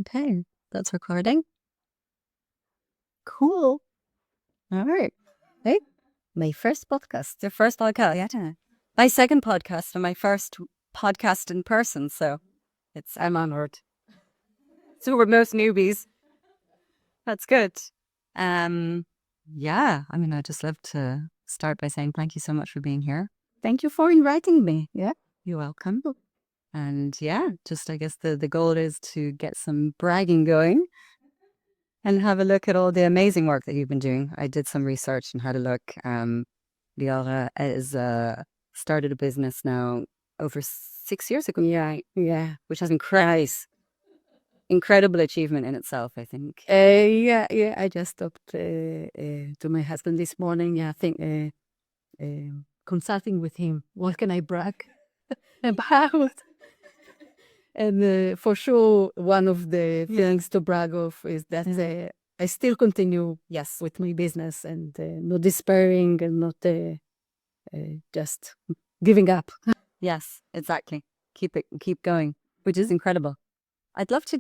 Okay, that's recording. Cool. All right. Hey, my first podcast. The first podcast, yeah. My second podcast and my first podcast in person. So I'm honored. So we're most newbies. That's good. Yeah, I mean, I'd just love to start by saying thank you so much for being here. Thank you for inviting me. Yeah. You're welcome. And yeah, just I guess the goal is to get some bragging going and have a look at all the amazing work that you've been doing. I did some research and had a look. Liora is started a business now over 6 years ago. Yeah. Which has incredible achievement in itself, I think. Yeah. I just talked to my husband this morning. Yeah, I think consulting with him. What can I brag about? And for sure, one of the things to brag of is that I still continue with my business and not despairing and not just giving up. Yes, exactly. Keep going, which is incredible. I'd love to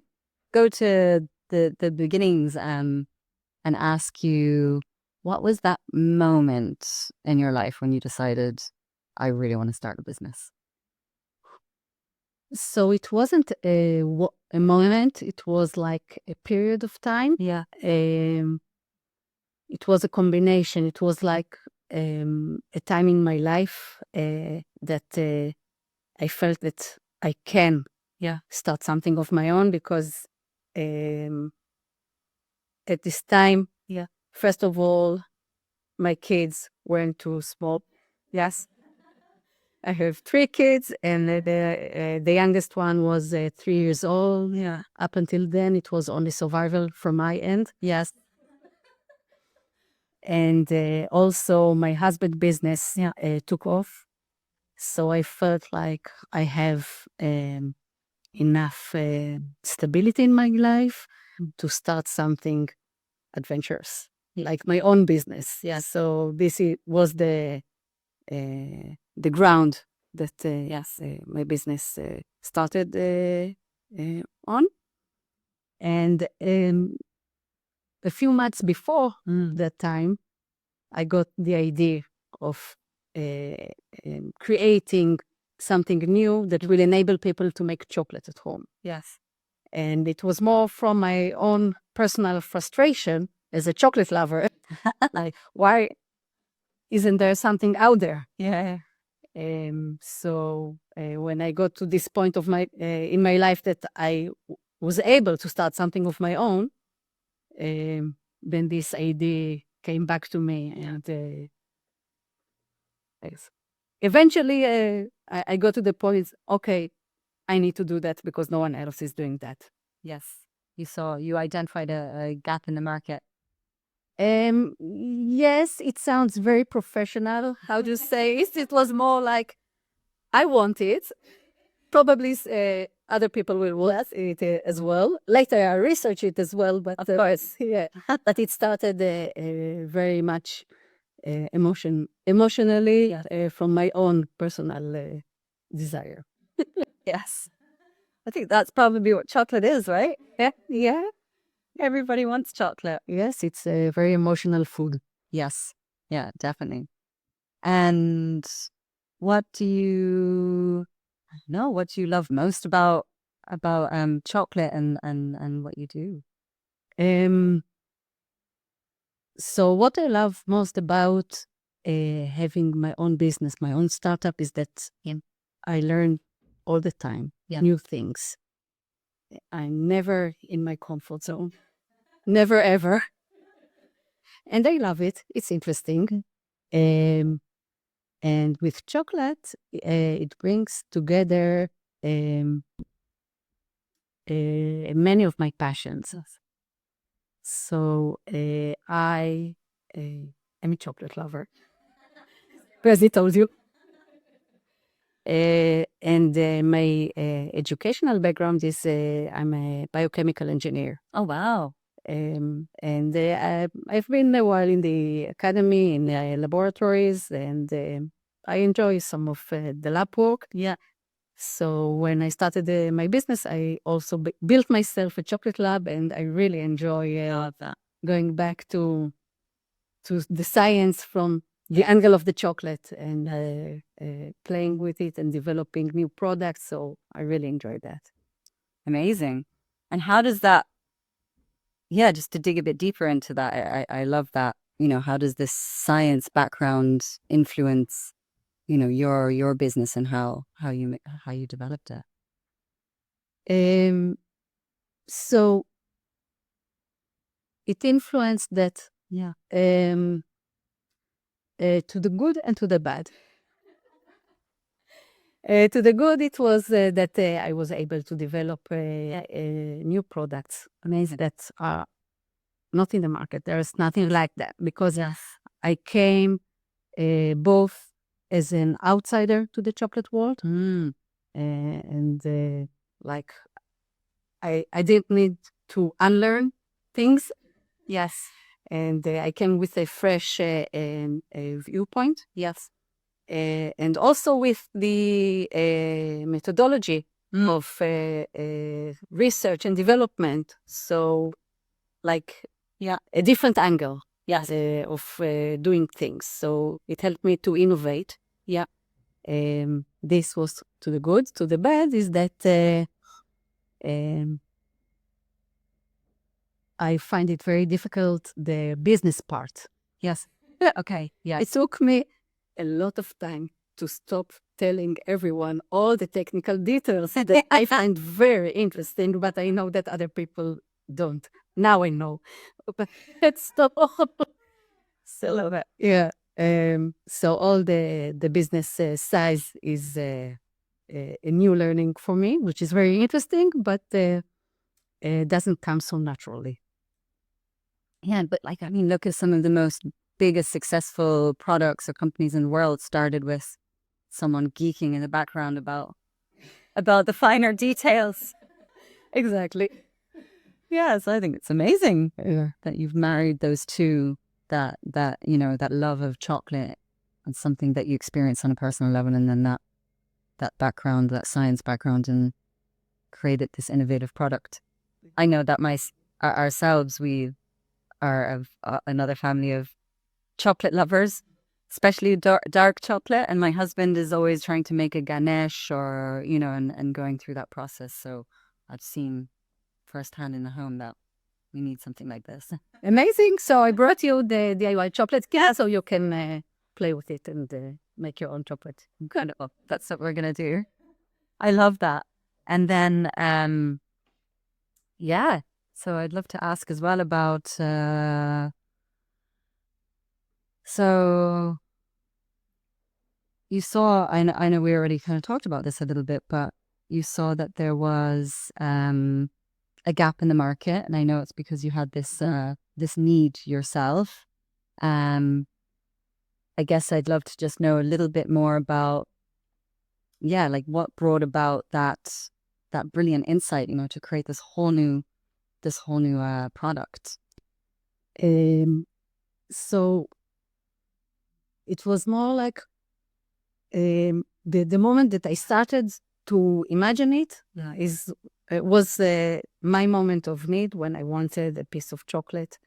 go to the beginnings and ask you, what was that moment in your life when you decided, I really want to start a business? So it wasn't a moment, it was like a period of time. Yeah. It was a combination. It was like a time in my life that I felt that I can start something of my own because at this time, first of all, my kids weren't too small. Yes. I have 3 kids, and the youngest one was 3 years old. Yeah. Up until then, it was only survival from my end. Yes. And also, my husband business took off. So I felt like I have enough stability in my life to start something adventurous, like my own business. Yeah. So this was the ground that my business started on. And a few months before that time, I got the idea of creating something new that will enable people to make chocolate at home. Yes. And it was more from my own personal frustration as a chocolate lover. Like, why isn't there something out there? Yeah. So when I got to this point of my in my life that I was able to start something of my own, then this idea came back to me, and eventually I got to the point. Okay, I need to do that because no one else is doing that. Yes. You identified a gap in the market. Yes, it sounds very professional. How do you say it? It was more like I want it. Probably other people will want it as well. Later, I research it as well, but Of course. yeah. But it started very much emotionally from my own personal desire. Yes. I think that's probably what chocolate is, right? Yeah. Everybody wants chocolate. Yes, it's a very emotional food. Yes. Yeah, definitely. And what do you what do you love most about chocolate and what you do? Um, so what I love most about having my own business, my own startup, is that I learn all the time new things. I'm never in my comfort zone. Never ever. And I love it. It's interesting. Um, and with chocolate, it brings together many of my passions. So I am a chocolate lover, as I told you. And my educational background is I'm a biochemical engineer. Oh, wow. And I've been a while in the academy, in the laboratories, and I enjoy some of the lab work. Yeah. So when I started my business, I also built myself a chocolate lab, and I really enjoy going back to the science from the angle of the chocolate and playing with it and developing new products. So I really enjoy that. Amazing. And how does that, just to dig a bit deeper into that, I love that. How does this science background influence, your business and how you developed it? So it influenced that to the good and to the bad. To the good, it was that I was able to develop new products. Amazing. That are not in the market. There is nothing like that because I came both as an outsider to the chocolate world and like I didn't need to unlearn things. Yes. And I came with a fresh viewpoint. Yes. And also with the methodology of research and development. So, like, a different angle of doing things. So it helped me to innovate. Yeah. This was to the good. To the bad is that I find it very difficult, the business part. Yes. Okay. Yes. It took me a lot of time to stop telling everyone all the technical details that I find very interesting, but I know that other people don't. Now I know. But let's stop. So, yeah. So all the business size is a new learning for me, which is very interesting, but doesn't come so naturally. Yeah, but look at some of the most biggest successful products or companies in the world started with someone geeking in the background about the finer details. Exactly. Yes, I think it's amazing that you've married those two, that love of chocolate and something that you experience on a personal level, and then that background, that science background, and created this innovative product. I know that ourselves, we are of another family of chocolate lovers, especially dark chocolate. And my husband is always trying to make a ganache or, and going through that process. So I've seen firsthand in the home that we need something like this. Amazing. So I brought you the DIY chocolate kit so you can play with it and make your own chocolate. Good. Well, that's what we're going to do. I love that. And then, so I'd love to ask as well about, so you saw, I know we already kind of talked about this a little bit, but you saw that there was a gap in the market, and I know it's because you had this need yourself. I guess I'd love to just know a little bit more about, like what brought about that brilliant insight, to create this whole new product. So it was more like the moment that I started to imagine it was my moment of need when I wanted a piece of chocolate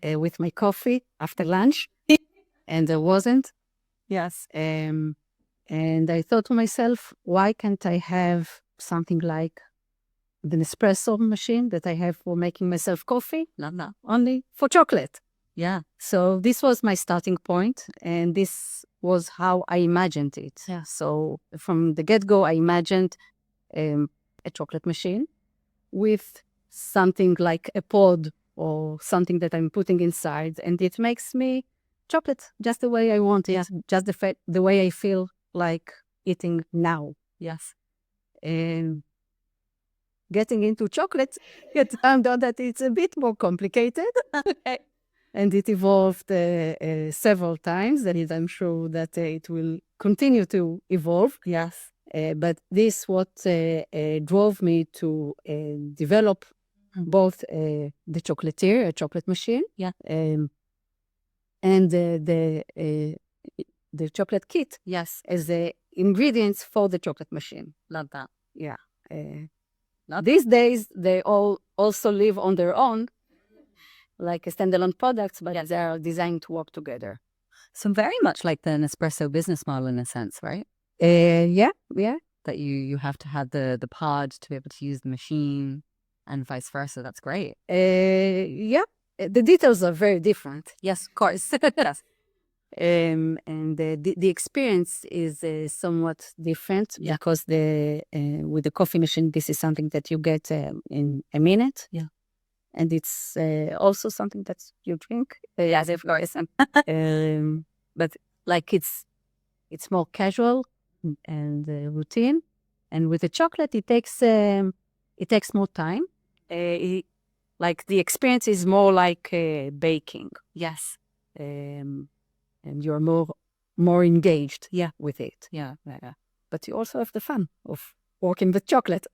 with my coffee after lunch, and there wasn't. Yes. And I thought to myself, why can't I have something like the Nespresso machine that I have for making myself coffee, only for chocolate? Yeah. So this was my starting point, and this was how I imagined it. Yeah. So from the get-go, I imagined a chocolate machine with something like a pod or something that I'm putting inside, and it makes me chocolate just the way I want it, just the way I feel like eating now. Yes. And getting into chocolate, it turned out that it's a bit more complicated. And it evolved several times, and I'm sure that it will continue to evolve. Yes. But this what drove me to develop both the Chocolatier, a chocolate machine, and the the chocolate kit. Yes. As the ingredients for the chocolate machine. Love that. Yeah. These days, they all also live on their own, like a standalone products, but they are designed to work together. So very much like the Nespresso business model in a sense, right? Yeah. That you have to have the pod to be able to use the machine and vice versa. That's great. Yeah. The details are very different. Yes, of course. Yes. And the experience is somewhat different because with the coffee machine, this is something that you get in a minute. Yeah. And it's also something that you drink. Yes, of course. But like it's more casual and routine. And with the chocolate, it takes more time. Like the experience is more like baking. Yes. And you're more engaged with it. Yeah. But you also have the fun of working with chocolate.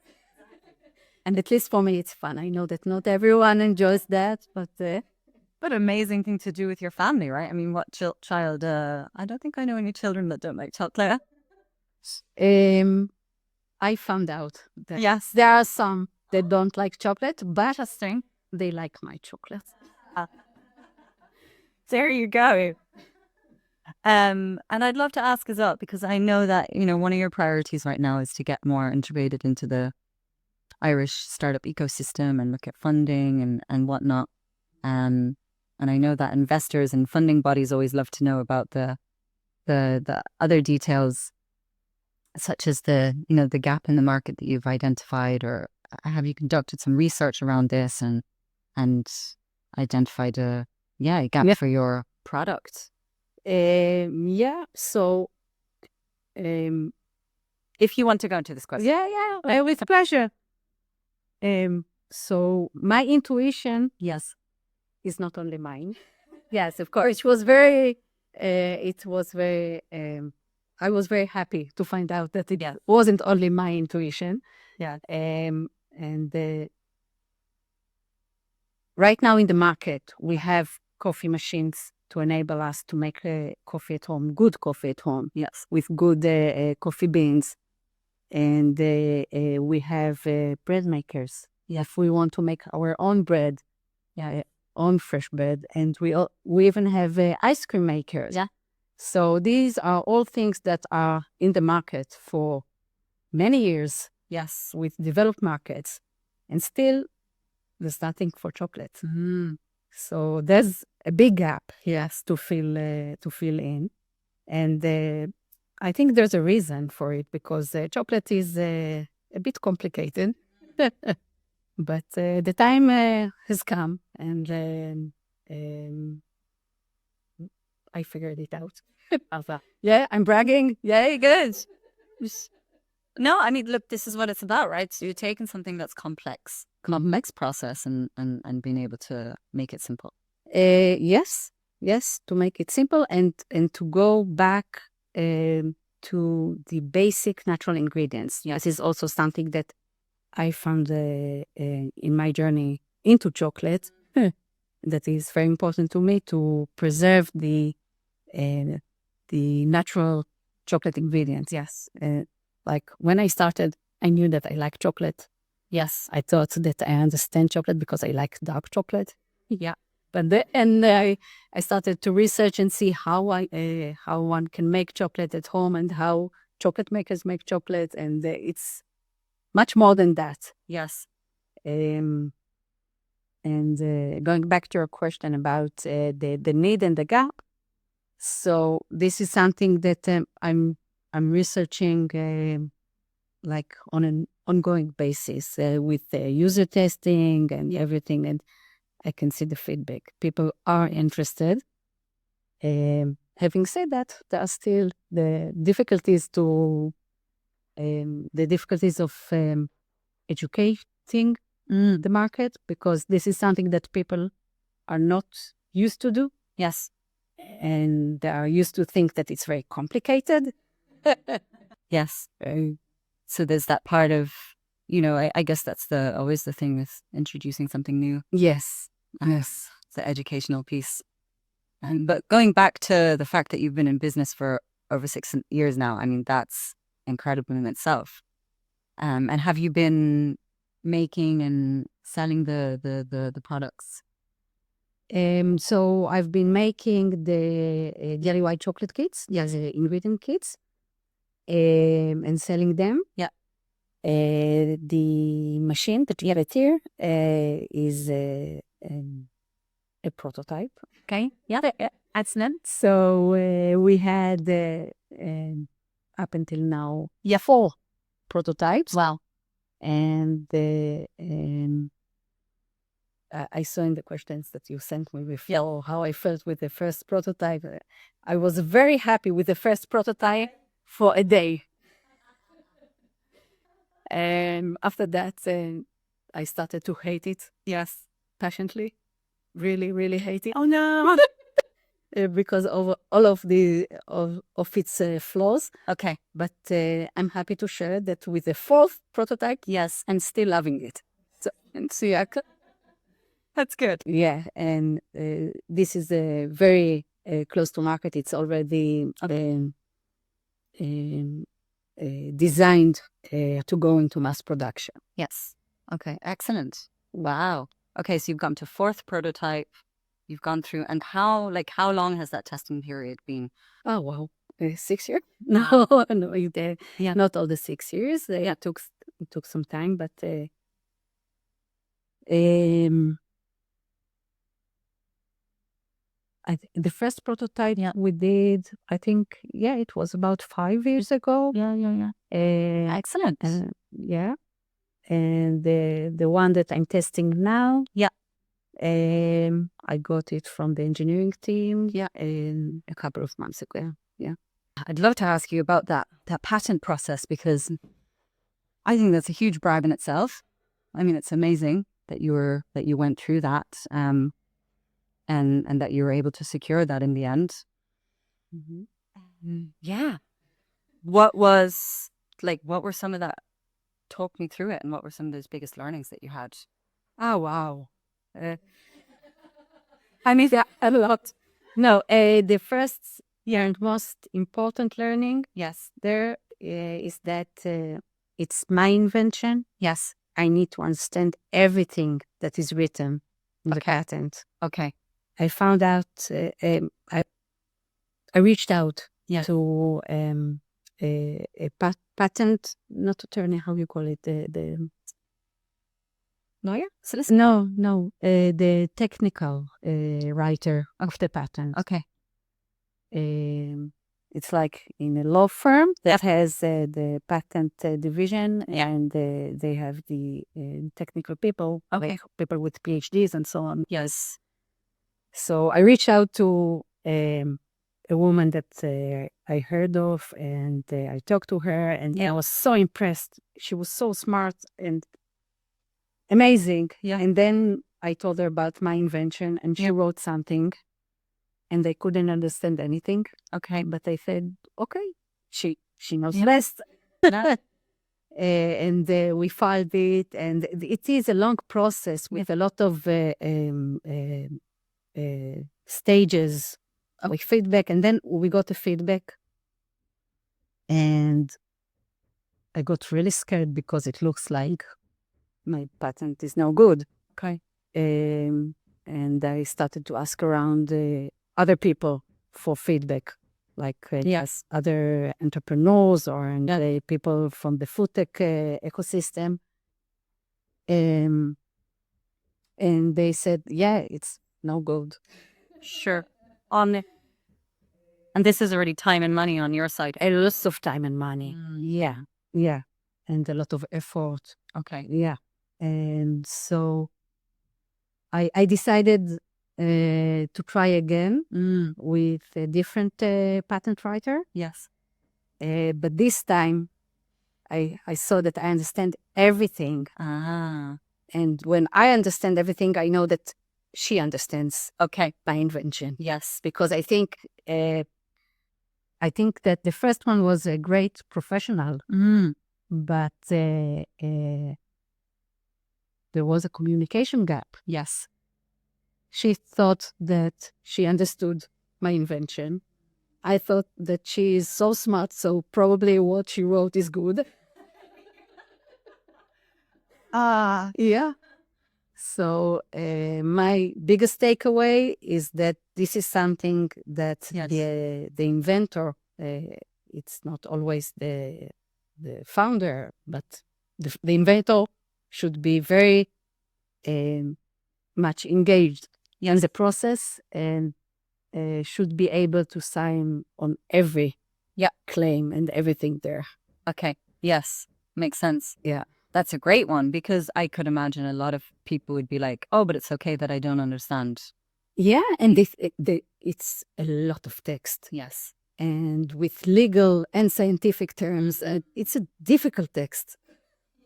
And at least for me, it's fun. I know that not everyone enjoys that, but amazing thing to do with your family, right? I mean, what child? I don't think I know any children that don't like chocolate. I found out that Yes. there are some that don't like chocolate, but they like my chocolate. There you go. And I'd love to ask as well, because I know that, one of your priorities right now is to get more integrated into the Irish startup ecosystem and look at funding and whatnot. And I know that investors and funding bodies always love to know about the other details, such as the gap in the market that you've identified, or have you conducted some research around this and identified a gap for your product? So if you want to go into this question. With pleasure. So my intuition is not only mine. Yes, of course. It was very I was very happy to find out that it wasn't only my intuition. Yeah. And right now in the market, we have coffee machines to enable us to make coffee at home, good coffee at home. Yes. With good coffee beans. And we have bread makers. If we want to make our own bread, own fresh bread. And we even have ice cream makers. Yeah. So these are all things that are in the market for many years. Yes. With developed markets. And still, there's nothing for chocolate. Mm. So there's a big gap, to fill in. And I think there's a reason for it, because chocolate is a bit complicated. But the time has come, and I figured it out. Yeah, I'm bragging. Yeah, good. No, I mean, look, this is what it's about, right? So you're taking something that's complex process and being able to make it simple. Yes, to make it simple and to go back to the basic natural ingredients. This is also something that I found in my journey into chocolate that is very important to me, to preserve the natural chocolate ingredients. Yes. Like when I started, I knew that I like chocolate. Yes. I thought that I understand chocolate because I like dark chocolate. Yeah. But I started to research and see how one can make chocolate at home and how chocolate makers make chocolate, and it's much more than that. Yes. And going back to your question about the need and the gap, so this is something that I'm researching like on an ongoing basis with user testing and everything, and I can see the feedback. People are interested. Having said that, there are still the difficulties of educating the market, because this is something that people are not used to do. Yes. And they are used to think that it's very complicated. Yes. So there's that part of, I guess that's always the thing with introducing something new. Yes. Yes. It's the educational piece. But going back to the fact that you've been in business for over 6 years now. I mean, that's incredible in itself. And have you been making and selling the products? So I've been making the DIY chocolate kits, the ingredient kits, and selling them. Yeah. The machine, the Chocolatier, is a prototype. Okay. Yeah. Excellent. So we had up until now, 4 prototypes. Wow. And I saw in the questions that you sent me before how I felt with the first prototype. I was very happy with the first prototype for a day. And after that, I started to hate it. Yes, passionately. Really, really hate it. Oh no! Because of all of its flaws. Okay. But I'm happy to share that with the 4th prototype, Yes. I'm still loving it. So yeah, That's good. yeah, and this is very close to market. It's already designed to go into mass production. Yes. Okay. Excellent. Wow. Okay. So you've gone to 4th prototype. You've gone through, and how long has that testing period been? Oh wow, 6 years? No, no, Yeah. not all the 6 years. It took some time, but the first prototype we did, I think, it was about 5 years ago. Yeah. Excellent. Yeah. And the one that I'm testing now, Yeah. I got it from the engineering team. Yeah. A couple of months ago. Yeah. I'd love to ask you about that patent process, because I think that's a huge bribe in itself. I mean, it's amazing that you went through that, and that you were able to secure that in the end. Mm-hmm. Yeah. What were some of that? Talk me through it, and what were some of those biggest learnings that you had? Oh, wow. I mean, a lot. No, the first and most important learning, Yes. there is that it's my invention. Yes. I need to understand everything that is written in the patent. Okay. I found out, I reached out to a patent, not attorney, how you call it, the lawyer? No, the technical writer of the patent. Okay. It's like in a law firm that has the patent division, and they have the technical people, like people with PhDs and so on. Yes. So I reached out to a woman that I heard of, and I talked to her, and I was so impressed. She was so smart and amazing. Yeah. And then I told her about my invention, and she wrote something, and they couldn't understand anything. Okay. But I said, okay, she knows best. And we filed it, and it is a long process with a lot of stages with feedback. And then we got the feedback, and I got really scared because it looks like my patent is no good. Okay. And I started to ask around other people for feedback, like other entrepreneurs or people from the food tech ecosystem. And they said, it's no good. Sure. And this is already time and money on your side. A lot of time and money. Yeah. And a lot of effort. Okay. Yeah. And so I decided to try again with a different patent writer. Yes. But this time, I saw that I understand everything. And when I understand everything, I know that she understands my invention. Yes. Because I think that the first one was a great professional, but there was a communication gap. Yes. She thought that she understood my invention, I thought that she is so smart, so probably what she wrote is good. Yeah. So my biggest takeaway is that this is something that the inventor, it's not always the founder, but the inventor should be very much engaged in the process and should be able to sign on every claim and everything there. Okay. Yes. Makes sense. Yeah. That's a great one, because I could imagine a lot of people would be like, oh, but it's okay that I don't understand. Yeah, and it's a lot of text. Yes. And with legal and scientific terms, it's a difficult text.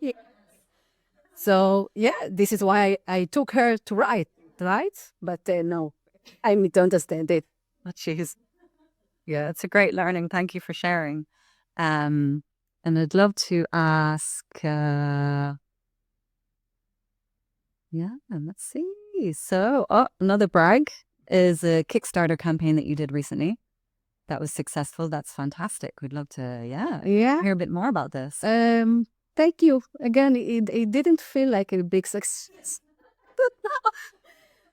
Yeah. So, yeah, this is why I took her to write, right? But no, I need to understand it. Oh, jeez. Yeah, it's a great learning. Thank you for sharing. And I'd love to ask, and let's see. So, another brag is a Kickstarter campaign that you did recently that was successful. That's fantastic. We'd love to, hear a bit more about this. Thank you. Again, it didn't feel like a big success.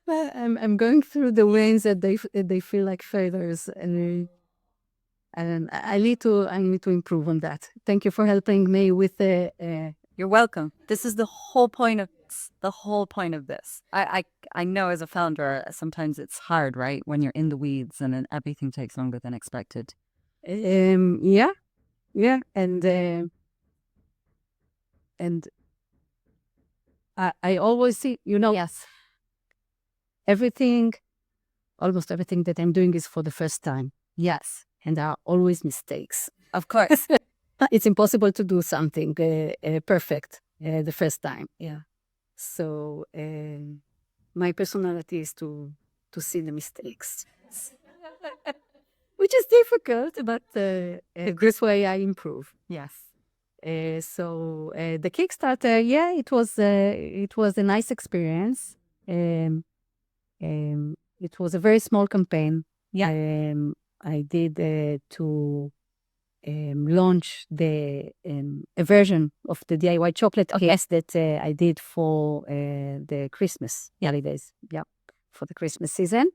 But I'm going through the ways that they feel like failures, and I need to improve on that. Thank you for helping me with the. You're welcome. This is the whole point of this. I know as a founder, sometimes it's hard, right? When you're in the weeds and then everything takes longer than expected. Yeah, and I always see, Yes. almost everything that I'm doing is for the first time. Yes. And there are always mistakes. Of course. It's impossible to do something perfect the first time. Yeah. So my personality is to see the mistakes, which is difficult, but this way I improve. Yes. So the Kickstarter, it was a nice experience. It was a very small campaign. Yeah. I did to launch a version of the DIY chocolate cakes that I did for the Christmas holidays. Yeah, for the Christmas season.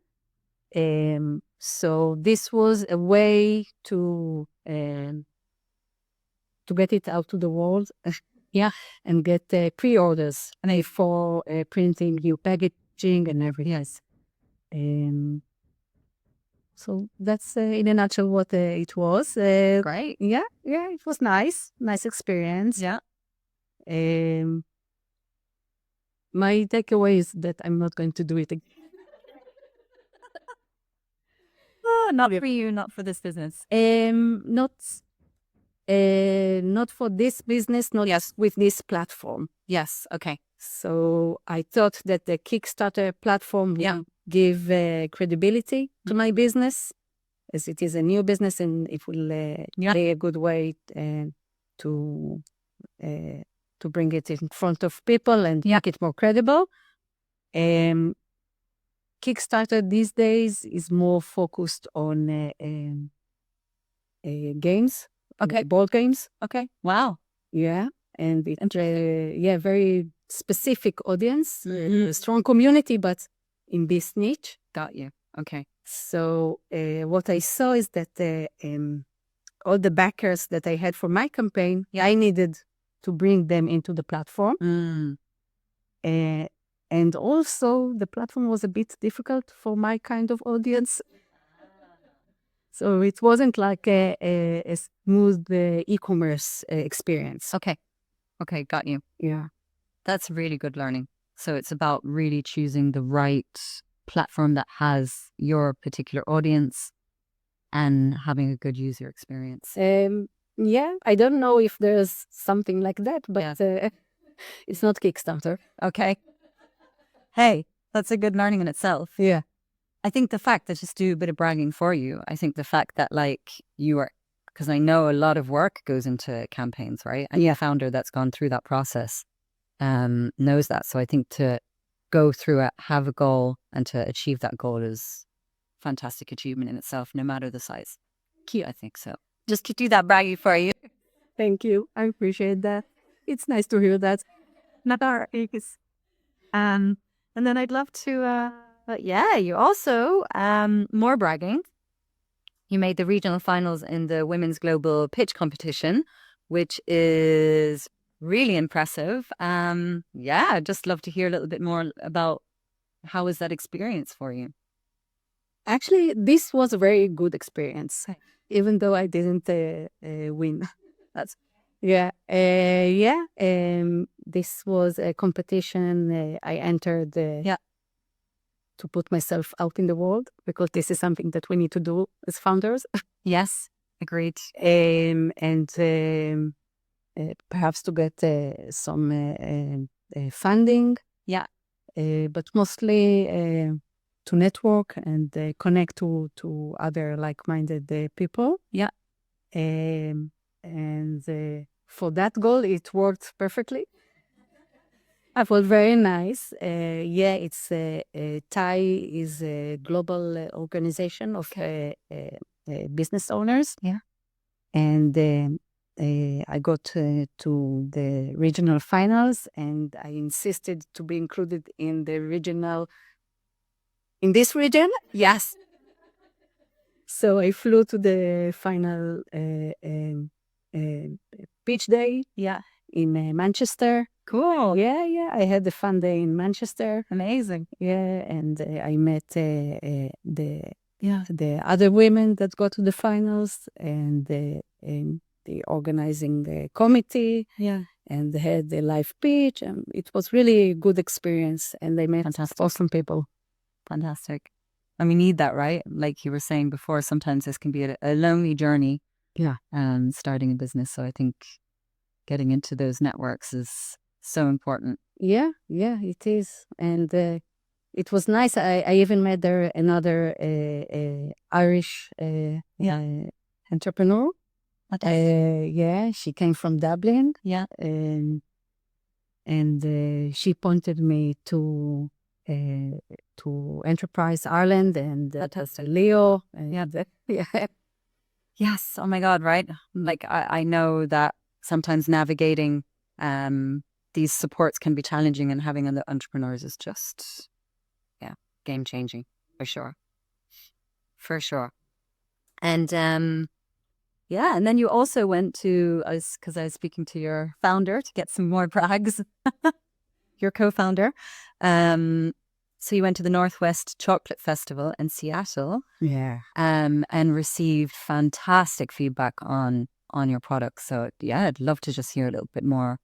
So this was a way to get it out to the world. And get pre-orders for printing, new packaging, and everything. Yes. So that's in a nutshell what it was. Great. Yeah, it was nice experience. Yeah. My takeaway is that I'm not going to do it again. Not for you, not for this business. Not for this business, not with this platform. Yes. Okay. So I thought that the Kickstarter platform would give credibility to my business, as it is a new business, and it will be a good way to bring it in front of people and make it more credible. Kickstarter these days is more focused on games, board games. Okay. Wow. Yeah, and it's very specific audience, a strong community, but in this niche. Got you. Okay. So what I saw is that all the backers that I had for my campaign, I needed to bring them into the platform. And also the platform was a bit difficult for my kind of audience. So it wasn't like a smooth e-commerce experience. Okay. Got you. Yeah. That's really good learning. So it's about really choosing the right platform that has your particular audience and having a good user experience. Yeah, I don't know if there's something like that, but it's not Kickstarter. Okay. Hey, that's a good learning in itself. Yeah. I think the fact that, just do a bit of bragging for you, I think the fact that you are, because I know a lot of work goes into campaigns, right? And a founder that's gone through that process knows that. So I think to go through it, have a goal, and to achieve that goal is fantastic achievement in itself, no matter the size. Thank you. I think so. Just to do that braggy for you. Thank you. I appreciate that. It's nice to hear that. Not our and then I'd love to, but yeah, you also, more bragging. You made the regional finals in the women's global pitch competition, which is really impressive. Yeah, I'd just love to hear a little bit more about how was that experience for you? Actually, this was a very good experience, even though I didn't win. That's Yeah. This was a competition I entered to put myself out in the world, because this is something that we need to do as founders. yes, agreed. And perhaps to get some funding. Yeah. But mostly to network and connect to other like-minded people. Yeah. And for that goal, it worked perfectly. It was very nice. It's Thai is a global organization of business owners. Yeah. And I got to the regional finals, and I insisted to be included in the regional, in this region. Yes. So I flew to the final pitch day. Yeah. In Manchester. Cool. Yeah. I had a fun day in Manchester. Amazing. Yeah, and I met the other women that got to the finals, and the organizing committee. Yeah. And they had the live pitch, and it was really a good experience. And I met awesome people. Fantastic. And we need that, right? Like you were saying before, sometimes this can be a lonely journey. Yeah. Starting a business. So I think getting into those networks is so important. Yeah, it is. And it was nice. I even met there another Irish entrepreneur. She came from Dublin. Yeah. And she pointed me to Enterprise Ireland and Leo. Yes. Oh my God. Right. Like I know that sometimes navigating these supports can be challenging, and having other entrepreneurs is just game changing for sure. And and then you also went to, because I was speaking to your founder to get some more brags, your co-founder. So you went to the Northwest Chocolate Festival in Seattle. Yeah. And received fantastic feedback on your product. So yeah, I'd love to just hear a little bit more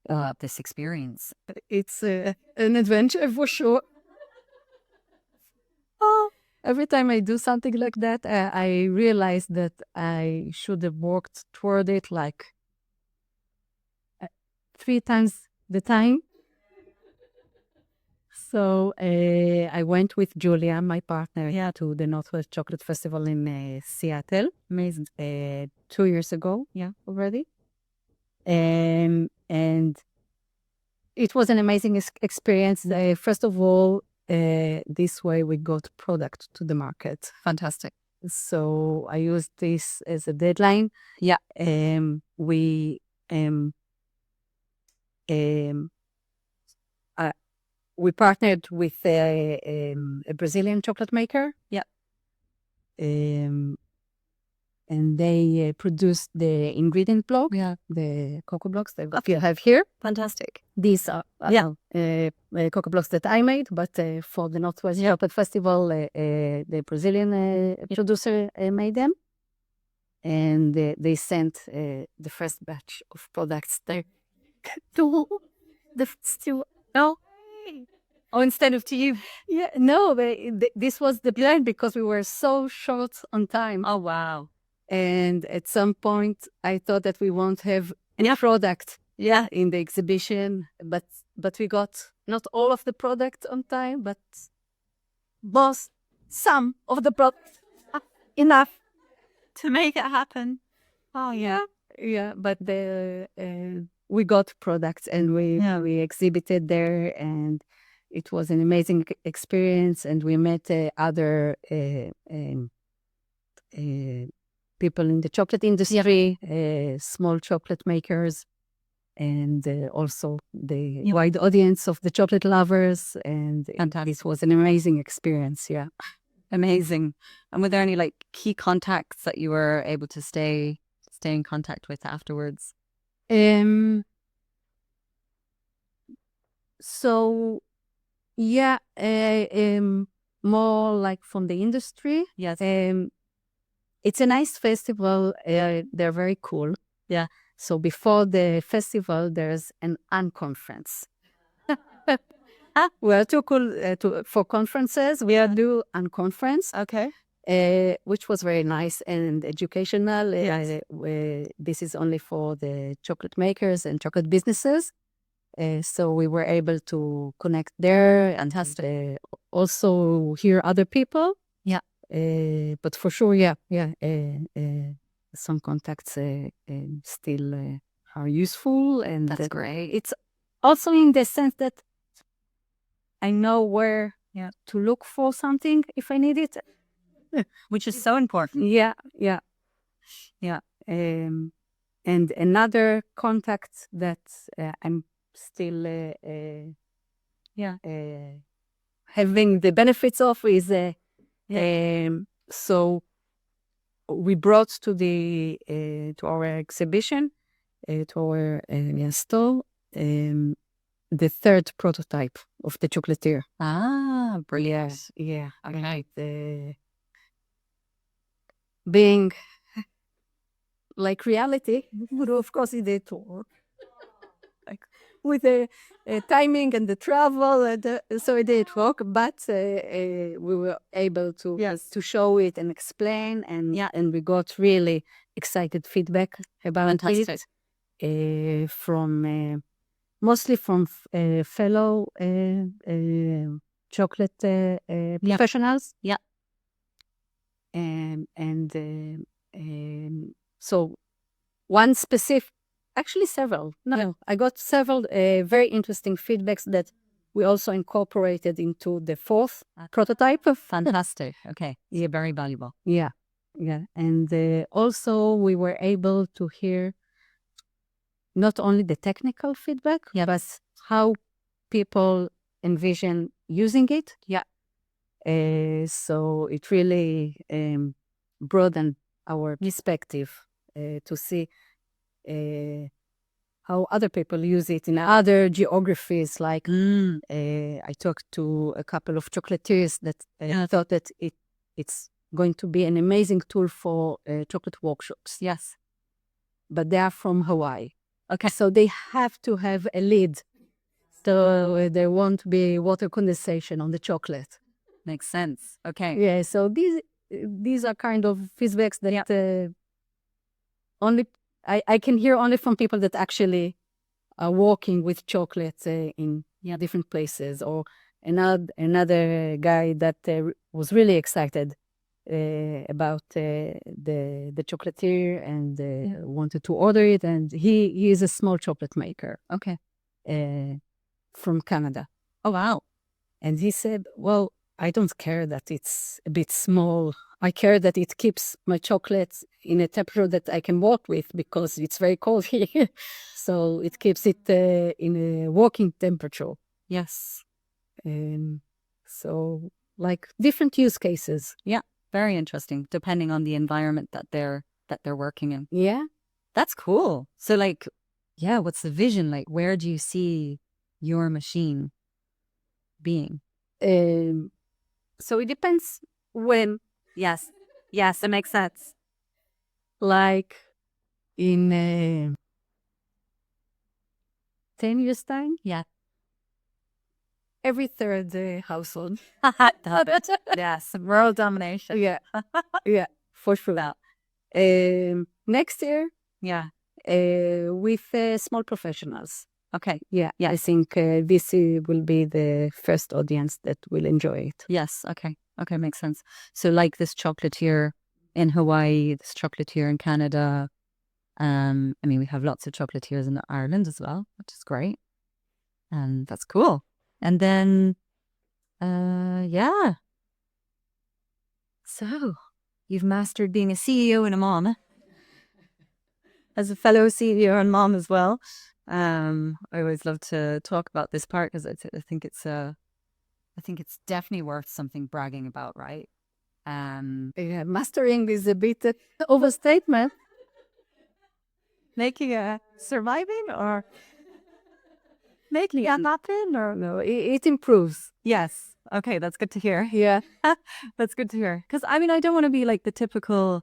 about this experience. It's an adventure for sure. Every time I do something like that, I realize that I should have worked toward it like 3 times the time. So I went with Julia, my partner, to the Northwest Chocolate Festival in Seattle. Amazing. 2 years ago, already. And it was an amazing experience. First of all, this way we got product to the market. Fantastic. So I used this as a deadline. Yeah. We partnered with a Brazilian chocolate maker. Yeah. And they produced the ingredient block, the cocoa blocks that you have here. Fantastic. These are cocoa blocks that I made, but for the Northwest Chocolate Festival, the Brazilian producer made them. And they sent the first batch of products there to the still. Oh, instead of to you? Yeah, no, this was the plan, because we were so short on time. Oh, wow. And at some point, I thought that we won't have any product in the exhibition. But we got not all of the product on time, but both some of the product enough to make it happen. Oh, yeah. Yeah, but we got products, and we exhibited there, and it was an amazing experience. And we met other people in the chocolate industry, small chocolate makers, and also the wide audience of the chocolate lovers. And this was an amazing experience. Yeah. Amazing. And were there any like key contacts that you were able to stay in contact with afterwards? So yeah, more like from the industry. Yes. It's a nice festival. They're very cool. Yeah. So before the festival, there's an unconference. We are too cool for conferences. We are do unconference. Okay. Which was very nice and educational. This is only for the chocolate makers and chocolate businesses. So we were able to connect there and also hear other people. Yeah. But for sure, some contacts still are useful. And that's great. It's also in the sense that I know where to look for something if I need it. Which is so important. Yeah. And another contact that I'm still having the benefits of is so we brought to our exhibition, to our store, the third prototype of the Chocolatier. Ah, brilliant. Yeah. Okay. Being like reality, but of course it did work. Like with the timing and the travel, so it did work. But we were able to show it and explain, and we got really excited feedback about it from mostly from fellow chocolate professionals. Yeah. So one specific, actually several. No, I got several very interesting feedbacks that we also incorporated into the fourth prototype. Fantastic. Okay. Yeah, very valuable. Yeah. And also we were able to hear not only the technical feedback, but how people envision using it. Yeah. So it really broadened our perspective to see how other people use it in other geographies. Like I talked to a couple of chocolatiers that thought that it's going to be an amazing tool for chocolate workshops. Yes. But they are from Hawaii. Okay. So they have to have a lid. So there won't be water condensation on the chocolate. Makes sense. Okay. Yeah, so these are kind of feedbacks that only I can hear only from people that actually are working with chocolate in different places. Or another guy that was really excited about the chocolatier and wanted to order it, and he is a small chocolate maker. Okay. From Canada. Oh wow. And he said, well, I don't care that it's a bit small. I care that it keeps my chocolate in a temperature that I can work with, because it's very cold here. So it keeps it in a working temperature. Yes. So like different use cases. Yeah. Very interesting, depending on the environment that they're working in. Yeah. That's cool. So like, yeah, what's the vision? Like, where do you see your machine being? So it depends when. Yes, that makes sense. Like in 10 years' time? Yeah. Every third household. Yes, world domination. Yeah, for sure. Next year, with small professionals. Okay. Yeah. I think this will be the first audience that will enjoy it. Yes. Okay. Makes sense. So like this chocolatier in Hawaii, this chocolatier in Canada. I mean, we have lots of chocolatiers in Ireland as well, which is great. And that's cool. And then, So You've mastered being a CEO and a mom. As a fellow CEO and mom as well. I always love to talk about this part because I think it's definitely worth something bragging about, right? Yeah, mastering is a bit overstatement. Making a surviving or making it happen or No, it improves. yes. Okay, that's good to hear. Yeah. That's good to hear. Because I mean, I don't want to be like the typical.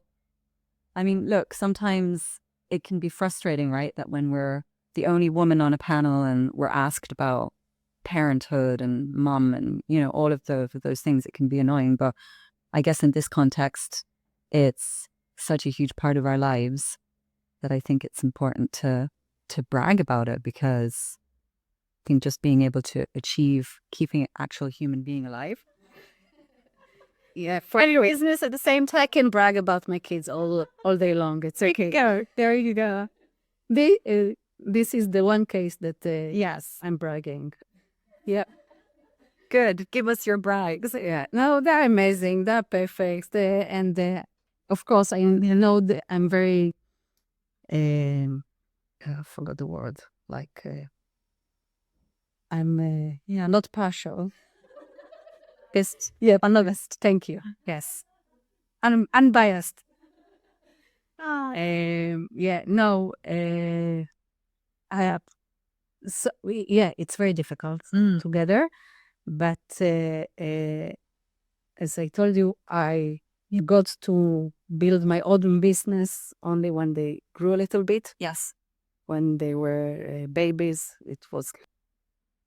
I mean, look, sometimes it can be frustrating, right? That when we're the only woman on a panel and we're asked about parenthood and mom and, you know, all of those things, it can be annoying. But I guess in this context, it's such a huge part of our lives that I think it's important to brag about it, because I think just being able to achieve keeping an actual human being alive. Yeah. For any business at the same time, I can brag about my kids all day long. It's okay. There you go. This is the one case that Yes. I'm bragging. Yeah. Good. Give us your brags. Yeah. No, they're amazing. They're perfect. And of course, I know that I'm very, I forgot the word. Like, I'm not partial. Best. Yeah, unbiased. Thank you. Yes. I'm unbiased. Yeah, no, I have, so yeah, it's very difficult together, but as I told you, I got to build my own business only when they grew a little bit. Yes. When they were babies, it was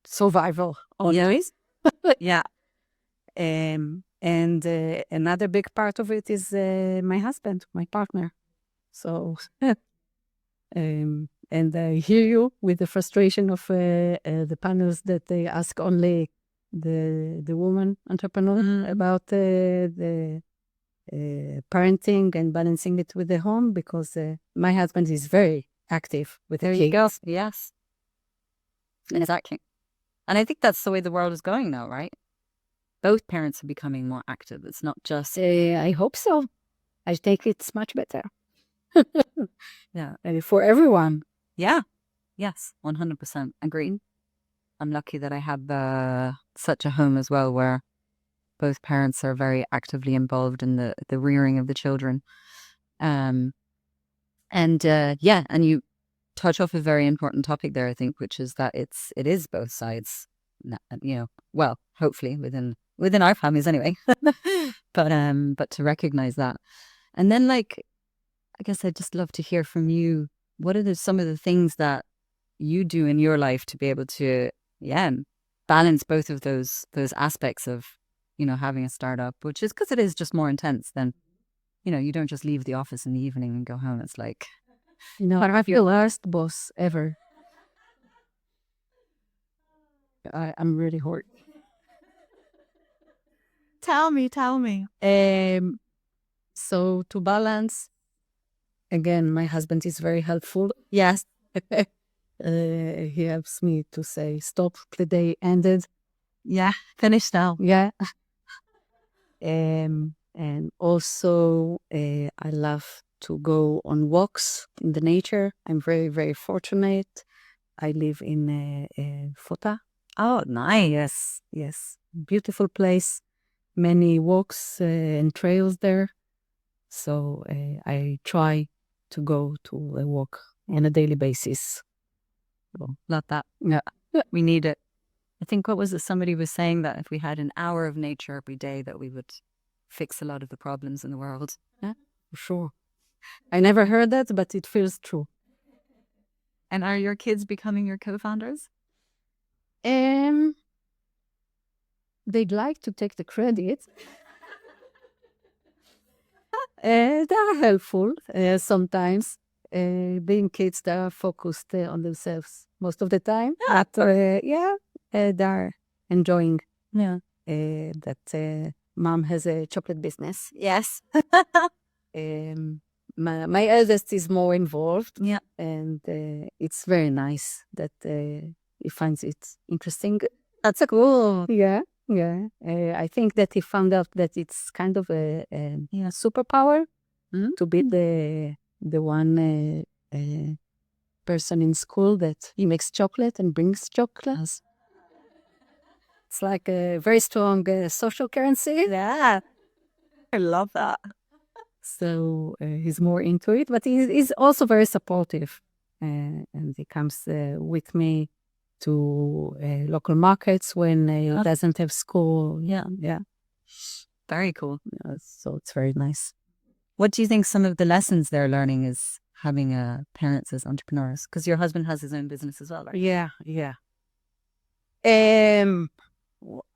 survival. Always? Yeah. And another big part of it is my husband, my partner. So, and I hear you with the frustration of the panels that they ask only the woman entrepreneur about the parenting and balancing it with the home, because my husband is very active with There the you go. kids. Yes. Exactly. And I think that's the way the world is going now, right? Both parents are becoming more active. It's not just I hope so. I think it's much better. yeah. For everyone. Yeah. Yes. 100% agree. I'm lucky that I have such a home as well, where both parents are very actively involved in the rearing of the children. And yeah, and you touch off a very important topic there, I think, which is that it is both sides, you know, well, hopefully within our families anyway, but to recognize that. And then, like, I guess I'd just love to hear from you. What are some of the things that you do in your life to be able to, yeah, balance both of those aspects of, you know, having a startup, which is because it is just more intense than, you know, you don't just leave the office in the evening and go home. It's like, You know, I'm the worst boss ever. I'm really hurt. tell me. So to balance, again, my husband is very helpful. Yes. He helps me to say, stop, the day ended. Yeah. Finish now. Yeah. And also, I love to go on walks in the nature. I'm very, very fortunate. I live in Fota. Oh, nice. Yes, beautiful place. Many walks and trails there. So I try to go to a walk on a daily basis. Love that. Yeah. We need it. I think what was it? Somebody was saying that if we had an hour of nature every day, that we would fix a lot of the problems in the world. Yeah, for sure. I never heard that, but it feels true. And are your kids becoming your co-founders? They'd like to take the credit. They are helpful sometimes. Being kids, they are focused on themselves most of the time. But yeah, they're enjoying that mom has a chocolate business. Yes. My eldest is more involved. Yeah. And it's very nice that he finds it interesting. That's cool. Yeah. Yeah. I think that he found out that it's kind of a superpower to be the one person in school that he makes chocolate and brings chocolate. It's like a very strong social currency. Yeah. I love that. So he's more into it, but he's also very supportive. And he comes with me to local markets when he doesn't have school. Yeah. Very cool. So it's very nice. What do you think some of the lessons they're learning is having parents as entrepreneurs? Because your husband has his own business as well, right? Yeah.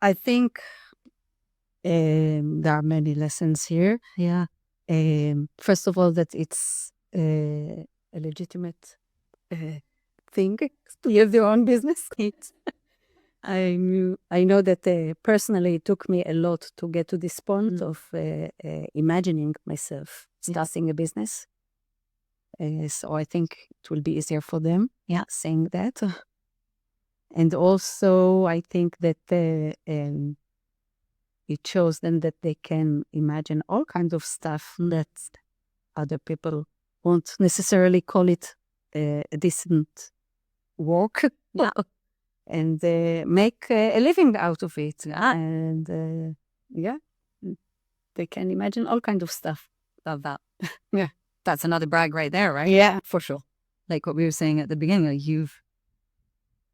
I think there are many lessons here. Yeah. First of all, that it's a legitimate thing to have your own business. I know that personally it took me a lot to get to this point of imagining myself starting a business. So I think it will be easier for them saying that. And also I think that it shows them that they can imagine all kinds of stuff that other people won't necessarily call it a decent work. And make a living out of it. And they can imagine all kinds of stuff. Love that. Yeah. That's another brag right there, right? Yeah, for sure. Like what we were saying at the beginning, like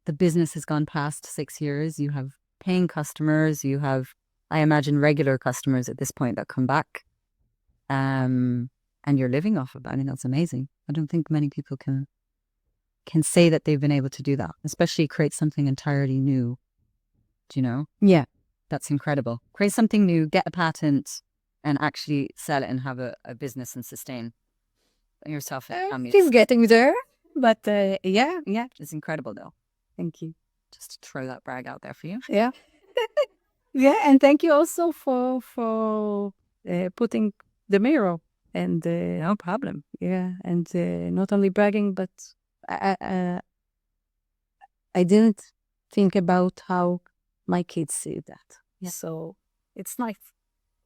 the business has gone past 6 years. You have paying customers. You have, I imagine, regular customers at this point that come back. And you're living off of that. I mean, that's amazing. I don't think many people can say that they've been able to do that, especially create something entirely new. Do you know? Yeah. That's incredible. Create something new, get a patent, and actually sell it and have a business and sustain yourself and family. She's getting there, but yeah. It's incredible though. Thank you. Just to throw that brag out there for you. Yeah. Yeah, and thank you also for putting the mirror. And no problem. Yeah, and not only bragging, but I didn't think about how my kids see that. Yeah. So it's nice.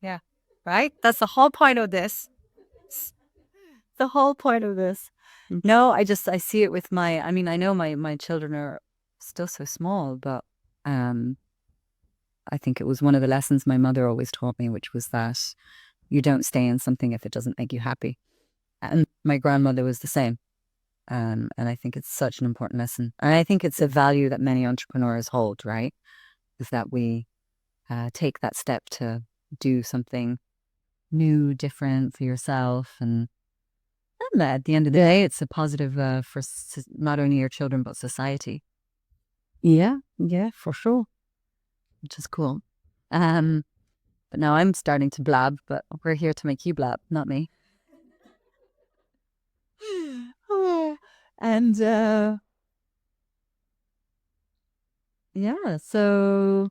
Yeah. Right? That's the whole point of this. The whole point of this. No, I see it with I know my children are still so small, but I think it was one of the lessons my mother always taught me, which was that you don't stay in something if it doesn't make you happy. And my grandmother was the same. And I think it's such an important lesson. And I think it's a value that many entrepreneurs hold, right? Is that we take that step to do something new, different for yourself. And at the end of the day, it's a positive for not only your children, but society. Yeah, for sure. Which is cool. But now I'm starting to blab, but we're here to make you blab, not me. And yeah, so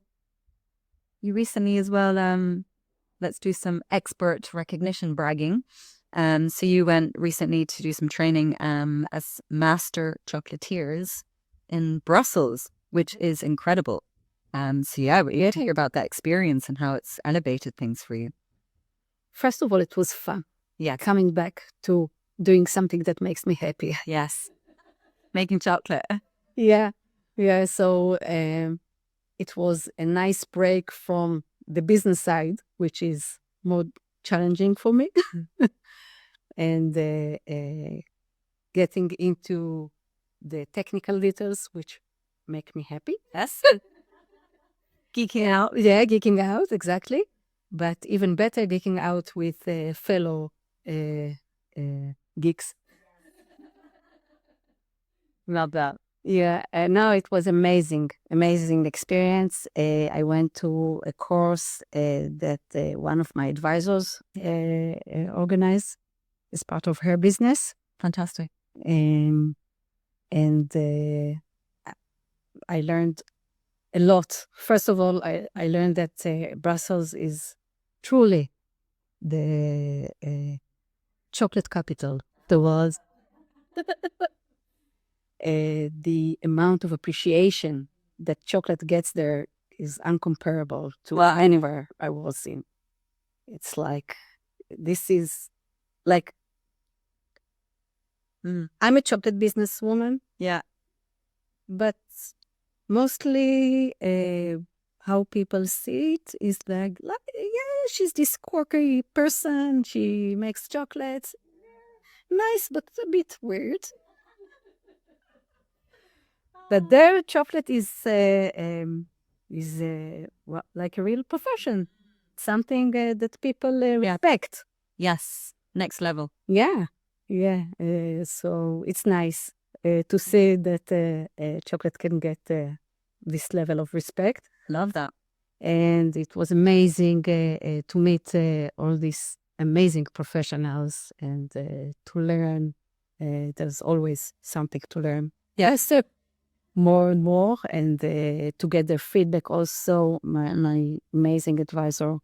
you recently as well, let's do some expert recognition bragging. So you went recently to do some training as master chocolatiers in Brussels, which is incredible. So yeah, we're here to hear about that experience and how it's elevated things for you. First of all, it was fun. Yeah. Coming back to doing something that makes me happy. Yes. Making chocolate. Yeah. So it was a nice break from the business side, which is more challenging for me. And getting into the technical details, which make me happy. Yes. Geeking out. Yeah, geeking out, exactly. But even better, geeking out with fellow geeks. Love that. Yeah, no, it was amazing experience. I went to a course that one of my advisors organized as part of her business. Fantastic. And I learned a lot. First of all, I learned that Brussels is truly the chocolate capital. There was the amount of appreciation that chocolate gets there is uncomparable to anywhere I was in. It's like, this is like, I'm a chocolate businesswoman. Yeah. But mostly how people see it is like, yeah, she's this quirky person. She makes chocolates. Nice, but a bit weird. But their chocolate is like a real profession. Something that people respect. Yes. Next level. Yeah. Yeah. So it's nice to see that chocolate can get this level of respect. Love that. And it was amazing to meet all these amazing professionals and to learn. There's always something to learn. Yes, more and more, and to get their feedback also. My amazing advisor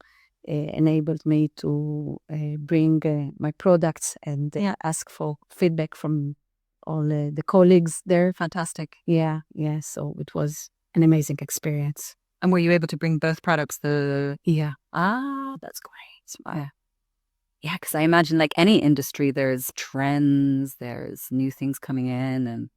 enabled me to bring my products and ask for feedback from all the colleagues there. Fantastic. Yeah. So it was an amazing experience. And were you able to bring both products? Yeah. That's great. Wow. Yeah, because I imagine like any industry, there's trends, there's new things coming in, and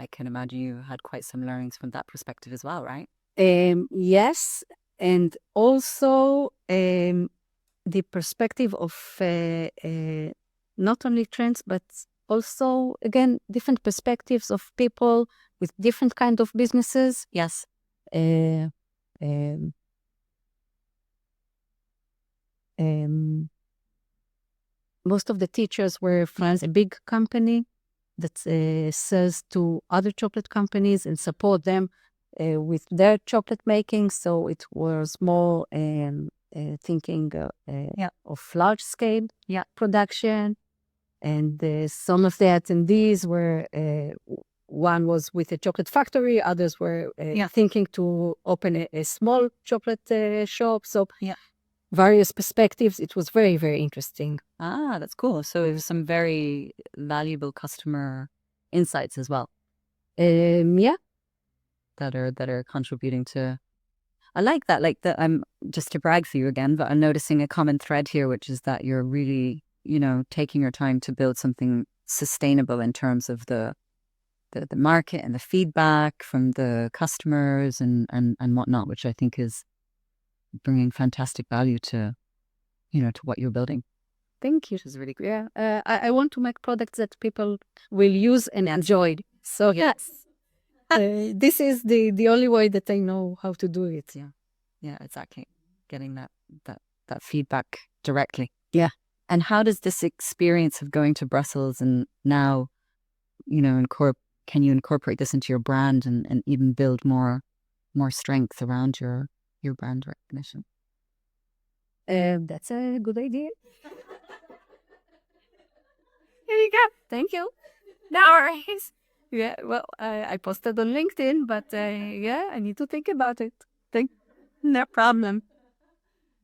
I can imagine you had quite some learnings from that perspective as well, right? Yes, and also the perspective of not only trends, but also, again, different perspectives of people with different kind of businesses. Yes. Um, most of the teachers were from a big company that sells to other chocolate companies and support them with their chocolate making. So it was more thinking of large scale production. And some of the attendees were, one was with a chocolate factory, others were thinking to open a small chocolate shop. So various perspectives. It was very, very interesting. That's cool. So it was some very valuable customer insights as well. Yeah. That are contributing to. I like that. Like that. I'm just to brag for you again, but I'm noticing a common thread here, which is that you're really, taking your time to build something sustainable in terms of the market and the feedback from the customers and whatnot, which I think is bringing fantastic value to, to what you're building. Thank you. Which is really great. Yeah. I want to make products that people will use and enjoy. So yes. This is the only way that I know how to do it. Yeah, exactly. Getting that feedback directly. Yeah. And how does this experience of going to Brussels and now, can you incorporate this into your brand and even build more strength around your brand recognition? That's a good idea. Here you go. Thank you. No worries. Yeah, well, I posted on LinkedIn, but I need to think about it. No problem.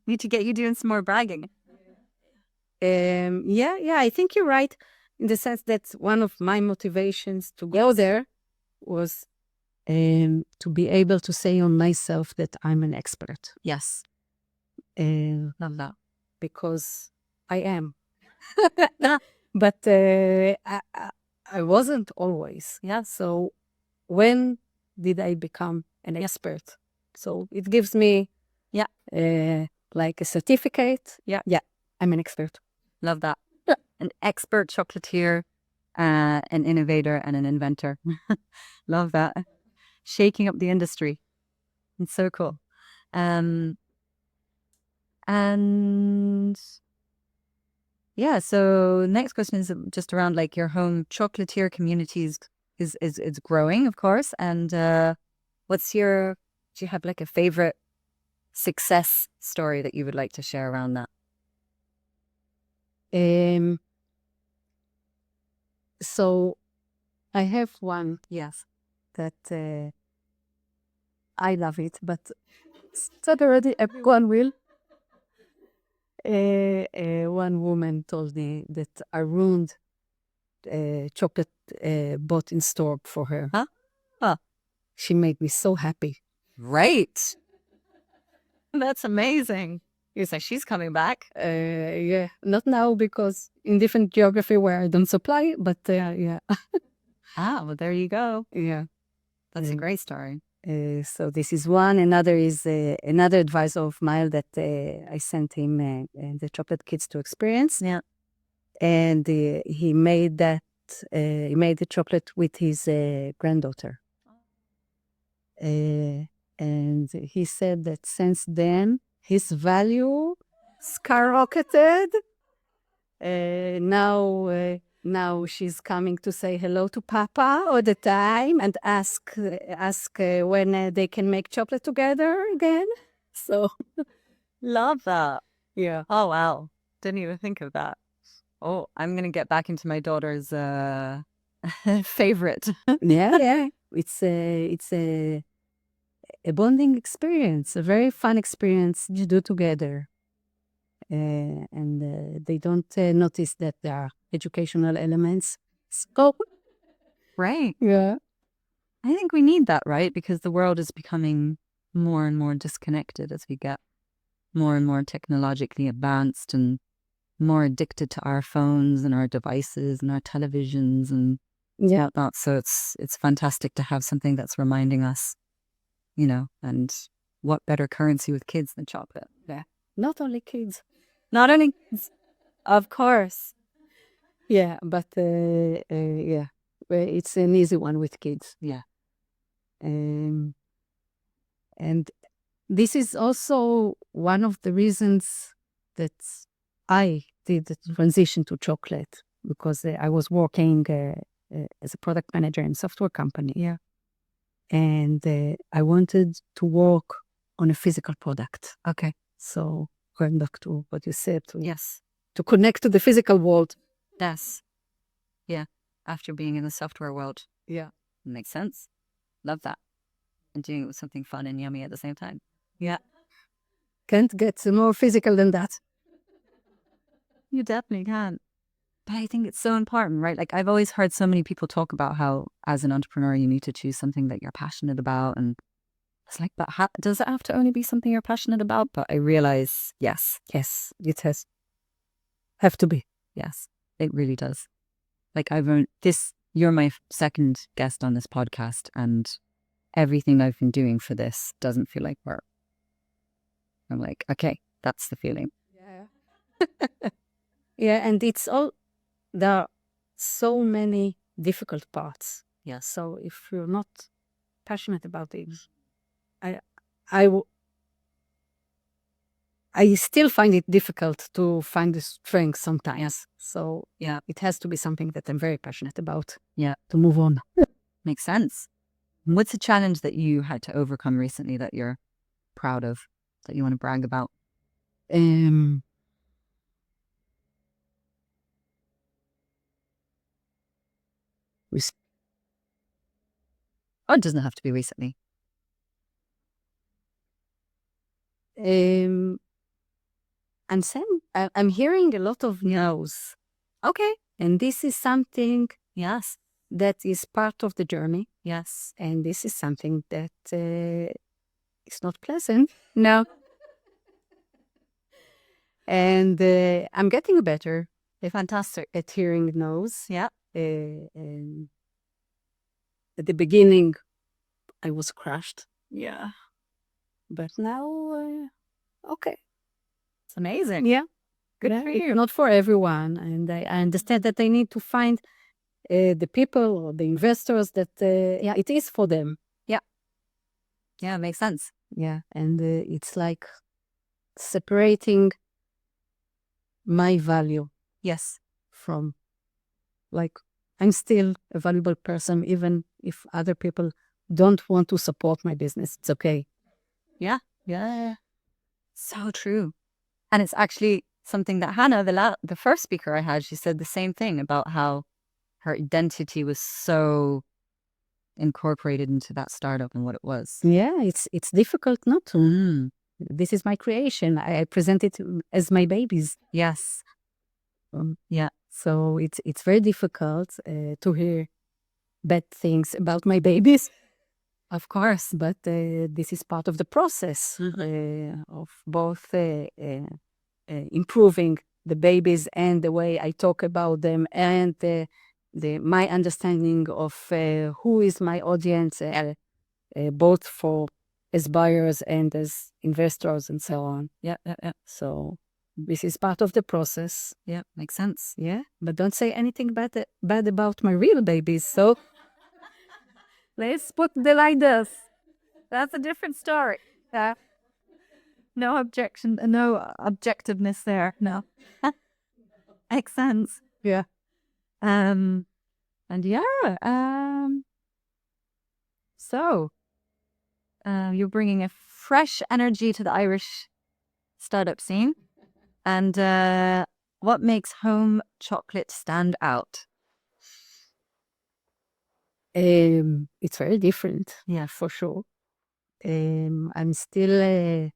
Need to get you doing some more bragging. I think you're right in the sense that one of my motivations to go there was to be able to say on myself that I'm an expert. Yes. Love that. Because I am. But I wasn't always. Yeah. So when did I become an expert? So it gives me like a certificate. Yeah, I'm an expert. Love that. An expert chocolatier, an innovator, and an inventor. Love that. Shaking up the industry. It's so cool. And yeah, so next question is just around like your home chocolatier communities is growing, of course. And do you have like a favorite success story that you would like to share around that? So I have one. Yes. That I love it, but it's not already everyone will. One woman told me that I ruined chocolate bought in store for her. Huh? She made me so happy. Right. That's amazing. You say she's coming back. Yeah, not now because in different geography where I don't supply, but yeah. Well, there you go. Yeah. That's a great story. So this is one. Another is another advisor of mine that I sent him the chocolate kits to experience. Yeah. And he made that. He made the chocolate with his granddaughter. And he said that since then his value skyrocketed. Now she's coming to say hello to Papa all the time and ask when they can make chocolate together again. So Love that. yeah. Oh, wow. Didn't even think of that. Oh, I'm going to get back into my daughter's favorite. Yeah. It's a bonding experience, a very fun experience you do together. And they don't notice that there are educational elements. So Right. yeah. I think we need that, right? Because the world is becoming more and more disconnected as we get more and more technologically advanced and more addicted to our phones and our devices and our televisions and that. So it's fantastic to have something that's reminding us, and what better currency with kids than chocolate? Yeah. Not only kids. Not only kids, of course. Yeah, but yeah, it's an easy one with kids. Yeah. And this is also one of the reasons that I did the transition to chocolate, because I was working as a product manager in a software company. Yeah. And I wanted to work on a physical product. Okay. So going back to what you said, Yes. to connect to the physical world. Yes. Yeah. After being in the software world. Yeah. Makes sense. Love that. And doing it with something fun and yummy at the same time. Yeah. Can't get more physical than that. You definitely can. But I think it's so important, right? Like I've always heard so many people talk about how as an entrepreneur, you need to choose something that you're passionate about. And it's like, but does it have to only be something you're passionate about? But I realize, yes, It has have to be. yes, it really does. Like you're my second guest on this podcast, and everything I've been doing for this doesn't feel like work. I'm like, okay, that's the feeling. Yeah. Yeah, and there are so many difficult parts. Yeah. So if you're not passionate about it, I still find it difficult to find the strength sometimes. Yeah. So Yeah. it has to be something that I'm very passionate about. Yeah. To move on. Makes sense. What's a challenge that you had to overcome recently that you're proud of, that you want to brag about? Oh, it doesn't have to be recently. I'm hearing a lot of no's. Okay. And this is something Yes. that is part of the journey. Yes. And this is something that is not pleasant. No. And I'm getting better. Fantastic. At hearing no's. Yeah. And at the beginning, I was crushed. Yeah. But now, okay. It's amazing. Yeah. Good Yeah, for it's you. not for everyone. And I understand that they need to find the people or the investors that it is for them. Yeah. Yeah, it makes sense. Yeah. And it's like separating my value. Yes. From, like, I'm still a valuable person, even if other people don't want to support my business. It's okay. Yeah. Yeah. So true. And it's actually something that Hannah, the first speaker I had, she said the same thing about how her identity was so incorporated into that startup and what it was. Yeah, it's difficult not to. This is my creation. I present it as my babies. Yes. Yeah. So it's very difficult to hear bad things about my babies. Of course, but this is part of the process of both improving the babies and the way I talk about them, and my understanding of who is my audience, both for as buyers and as investors and so on. Yeah. So this is part of the process. Yeah, makes sense. Yeah, but don't say anything bad about my real babies. So let's put the lighters. That's a different story. No objection, no objectiveness there. No. Makes sense. Yeah. And yeah, so you're bringing a fresh energy to the Irish startup scene. And what makes Home Chocolate stand out? It's very different. Yeah. For sure. I'm still,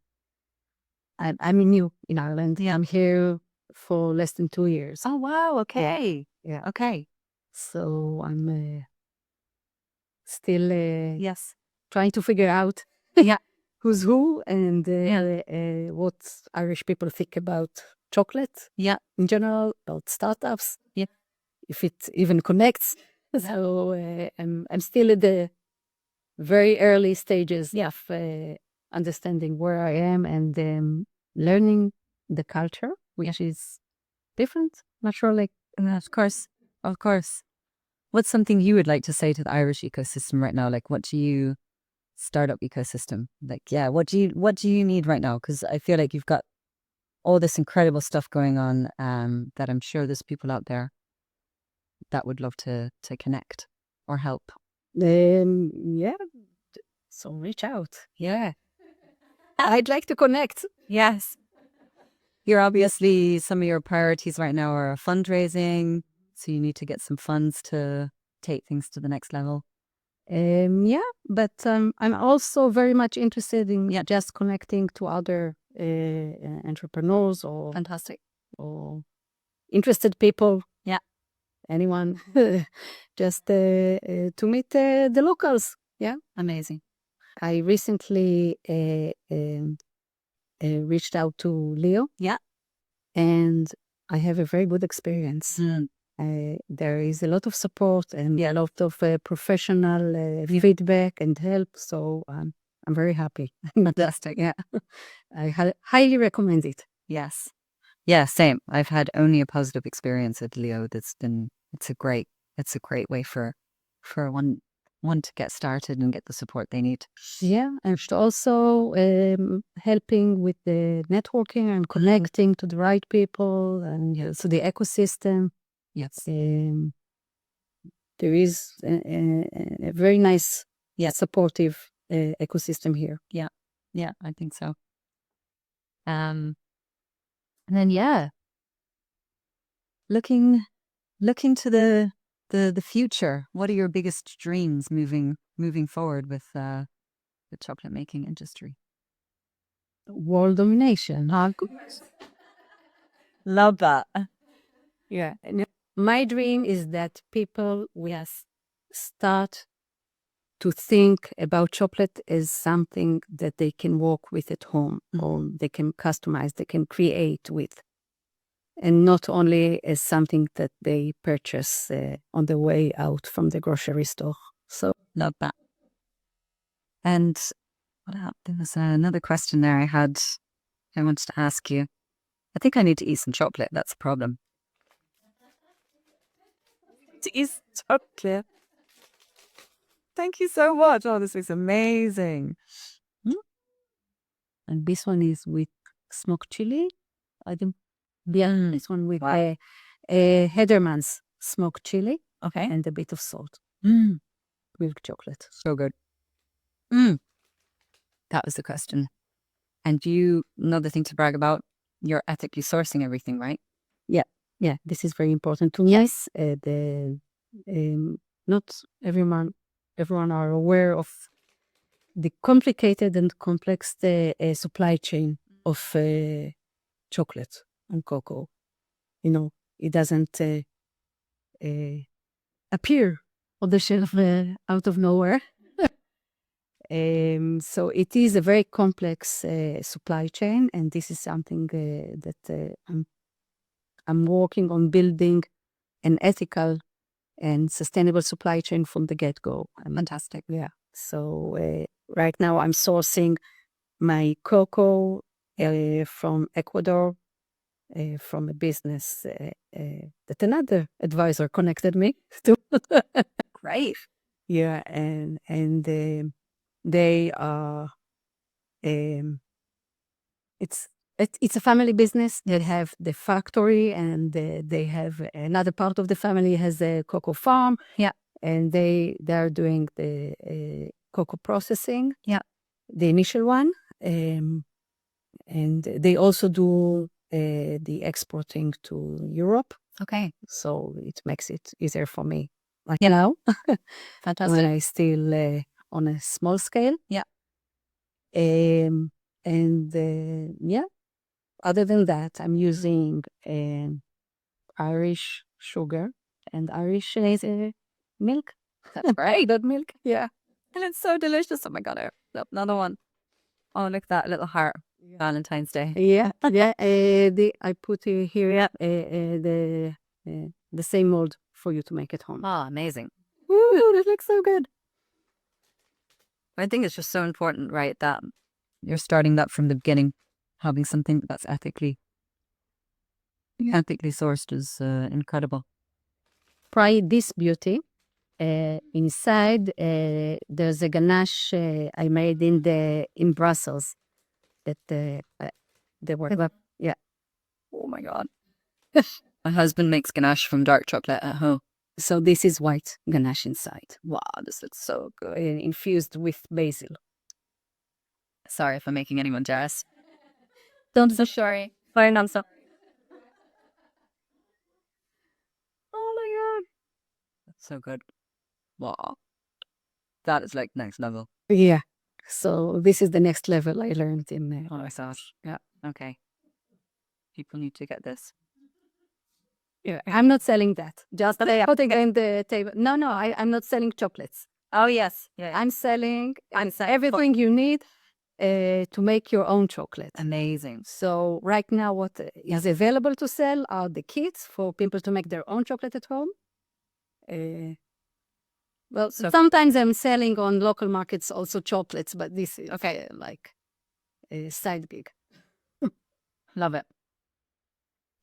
I'm new in Ireland. Yeah. I'm here for less than 2 years. Oh, wow. Okay. Yeah. Okay. So I'm still Yes. trying to figure out Yeah. who's who and what Irish people think about chocolate Yeah. in general, about startups. Yeah. If it even connects. So I'm still at the very early stages of understanding where I am and learning the culture, which is different. Not sure, like, Of course. Of course. What's something you would like to say to the Irish ecosystem right now? Like, what do you startup ecosystem? Like, yeah, what do you need right now? Because I feel like you've got all this incredible stuff going on that I'm sure there's people out there that would love to connect or help. yeah. So reach out. Yeah. I'd like to connect. Yes. You're obviously, some of your priorities right now are fundraising. So you need to get some funds to take things to the next level. Yeah, but I'm also very much interested in just connecting to other entrepreneurs or Fantastic. or interested people. Yeah. Anyone, just to meet the locals. Yeah. Amazing. I recently reached out to Leo. Yeah. And I have a very good experience. There is a lot of support and a lot of professional feedback and help. So I'm very happy. Fantastic. Yeah. I highly recommend it. Yes. Yeah, same. I've had only a positive experience at Leo. It's a great way for one to get started and get the support they need. Yeah, and also helping with the networking and connecting to the right people and to the ecosystem. Yes. There is a very nice, supportive ecosystem here. Yeah. Yeah, I think so. And then looking to the future. What are your biggest dreams moving forward with the chocolate making industry? World domination. Love that. Yeah. And my dream is that people will start to think about chocolate as something that they can work with at home or they can customize, they can create with. And not only as something that they purchase on the way out from the grocery store. So Love that. And what else? There was another question there I wanted to ask you. I think I need to eat some chocolate. That's the problem. To eat chocolate. Thank you so much. Oh, this is amazing. And this one is with smoked chili. I think this one with Hederman's smoked chili. Okay. And a bit of salt. Milk chocolate. So good. That was the question. And another thing to brag about, you're ethically sourcing everything, right? Yeah, this is very important to me. Yes, not everyone are aware of the complicated and complex supply chain of chocolate and cocoa. It doesn't appear on the shelf out of nowhere. So it is a very complex supply chain, and this is something that I'm working on building an ethical and sustainable supply chain from the get-go. Fantastic. Yeah. So right now I'm sourcing my cocoa from Ecuador, from a business that another advisor connected me to. Great. Yeah, and they are it's a family business. They have the factory, and they have another part of the family has a cocoa farm. Yeah. And they are doing the cocoa processing. Yeah. The initial one, and they also do the exporting to Europe. Okay. So it makes it easier for me. Like, Fantastic. when I still on a small scale. Yeah. And yeah, other than that, I'm using Irish sugar and Irish milk. That's great. That milk, yeah. And it's so delicious. Oh my God. Another one. Oh, look at that little heart. Valentine's Day. Yeah, yeah. I put here the same mold for you to make at home. Oh, amazing. Ooh, that looks so good. I think it's just so important, right, that you're starting that from the beginning. Having something that's ethically sourced is incredible. Try this beauty. Inside, there's a ganache I made in Brussels. That they were, yeah. Oh my God. My husband makes ganache from dark chocolate at home. So this is white ganache inside. Wow, this looks so good. Infused with basil. Sorry if I'm making anyone jealous. Don't be sorry. Fine, I'm so. Oh my God. That's so good. Wow. That is like next level. Yeah. So this is the next level I learned in there. Oh my gosh. Yeah. Okay. People need to get this. Yeah, I'm not selling that. Just putting it in the table. No, I'm not selling chocolates. Oh yes. Yeah. I'm selling everything you need to make your own chocolate. Amazing. So right now what is available to sell are the kits for people to make their own chocolate at home. Well, sometimes I'm selling on local markets also chocolates, but this is like a side gig. Love it.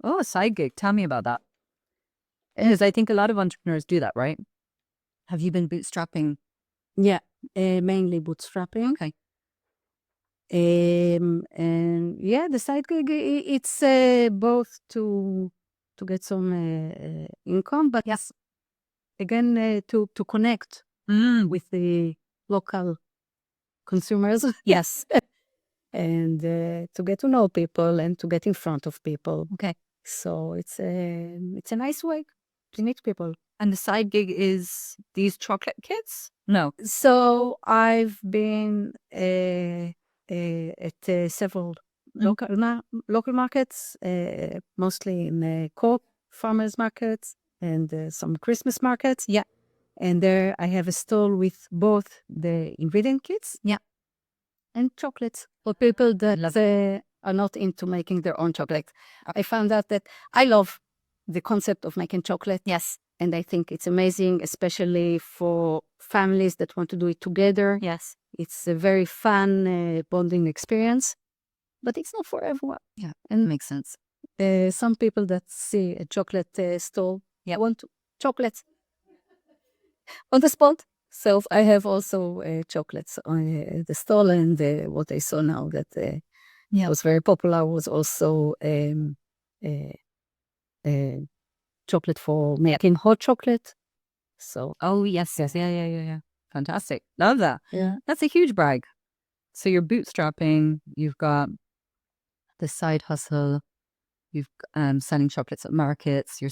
Oh, a side gig. Tell me about that. Because I think a lot of entrepreneurs do that, right? Have you been bootstrapping? Yeah, mainly bootstrapping. Okay. And yeah, the side gig, it's both to get some income, but yes, again, to connect with the local consumers. Yes. And to get to know people and to get in front of people. Okay. So it's a nice way to meet people. And the side gig is these chocolate kits? No. So I've been at several local markets, mostly in Cork farmers markets and some Christmas markets. Yeah. And there I have a stall with both the ingredient kits. Yeah. And chocolates for people that are not into making their own chocolate. I found out that I love the concept of making chocolate. Yes. And I think it's amazing, especially for families that want to do it together. Yes. It's a very fun bonding experience, but it's not for everyone. Yeah, it makes sense. Some people that see a chocolate stall want chocolates on the spot. So I have also chocolates on the stall, and what I saw now that was very popular was also chocolate for making hot chocolate. So yes. Yeah. Fantastic. Love that. Yeah. That's a huge brag. So you're bootstrapping, you've got the side hustle, you've selling chocolates at markets, you're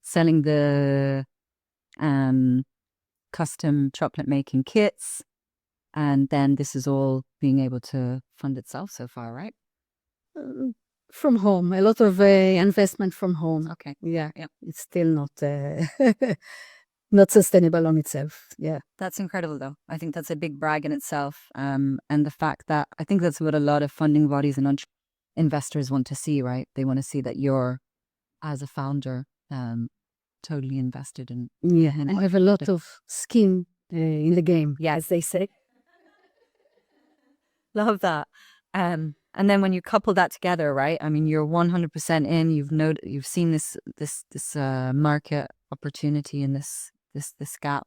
selling the custom chocolate making kits, and then this is all being able to fund itself so far, right? From home, a lot of investment from home. Okay. Yeah. It's still not not sustainable on itself. Yeah. That's incredible, though. I think that's a big brag in itself. And the fact that I think that's what a lot of funding bodies and investors want to see, right? They want to see that you're, as a founder, totally invested in. Yeah, and I have a lot of skin in the game, as they say. Love that. And then when you couple that together, right? I mean, you're 100% in. You've seen this market opportunity in this gap,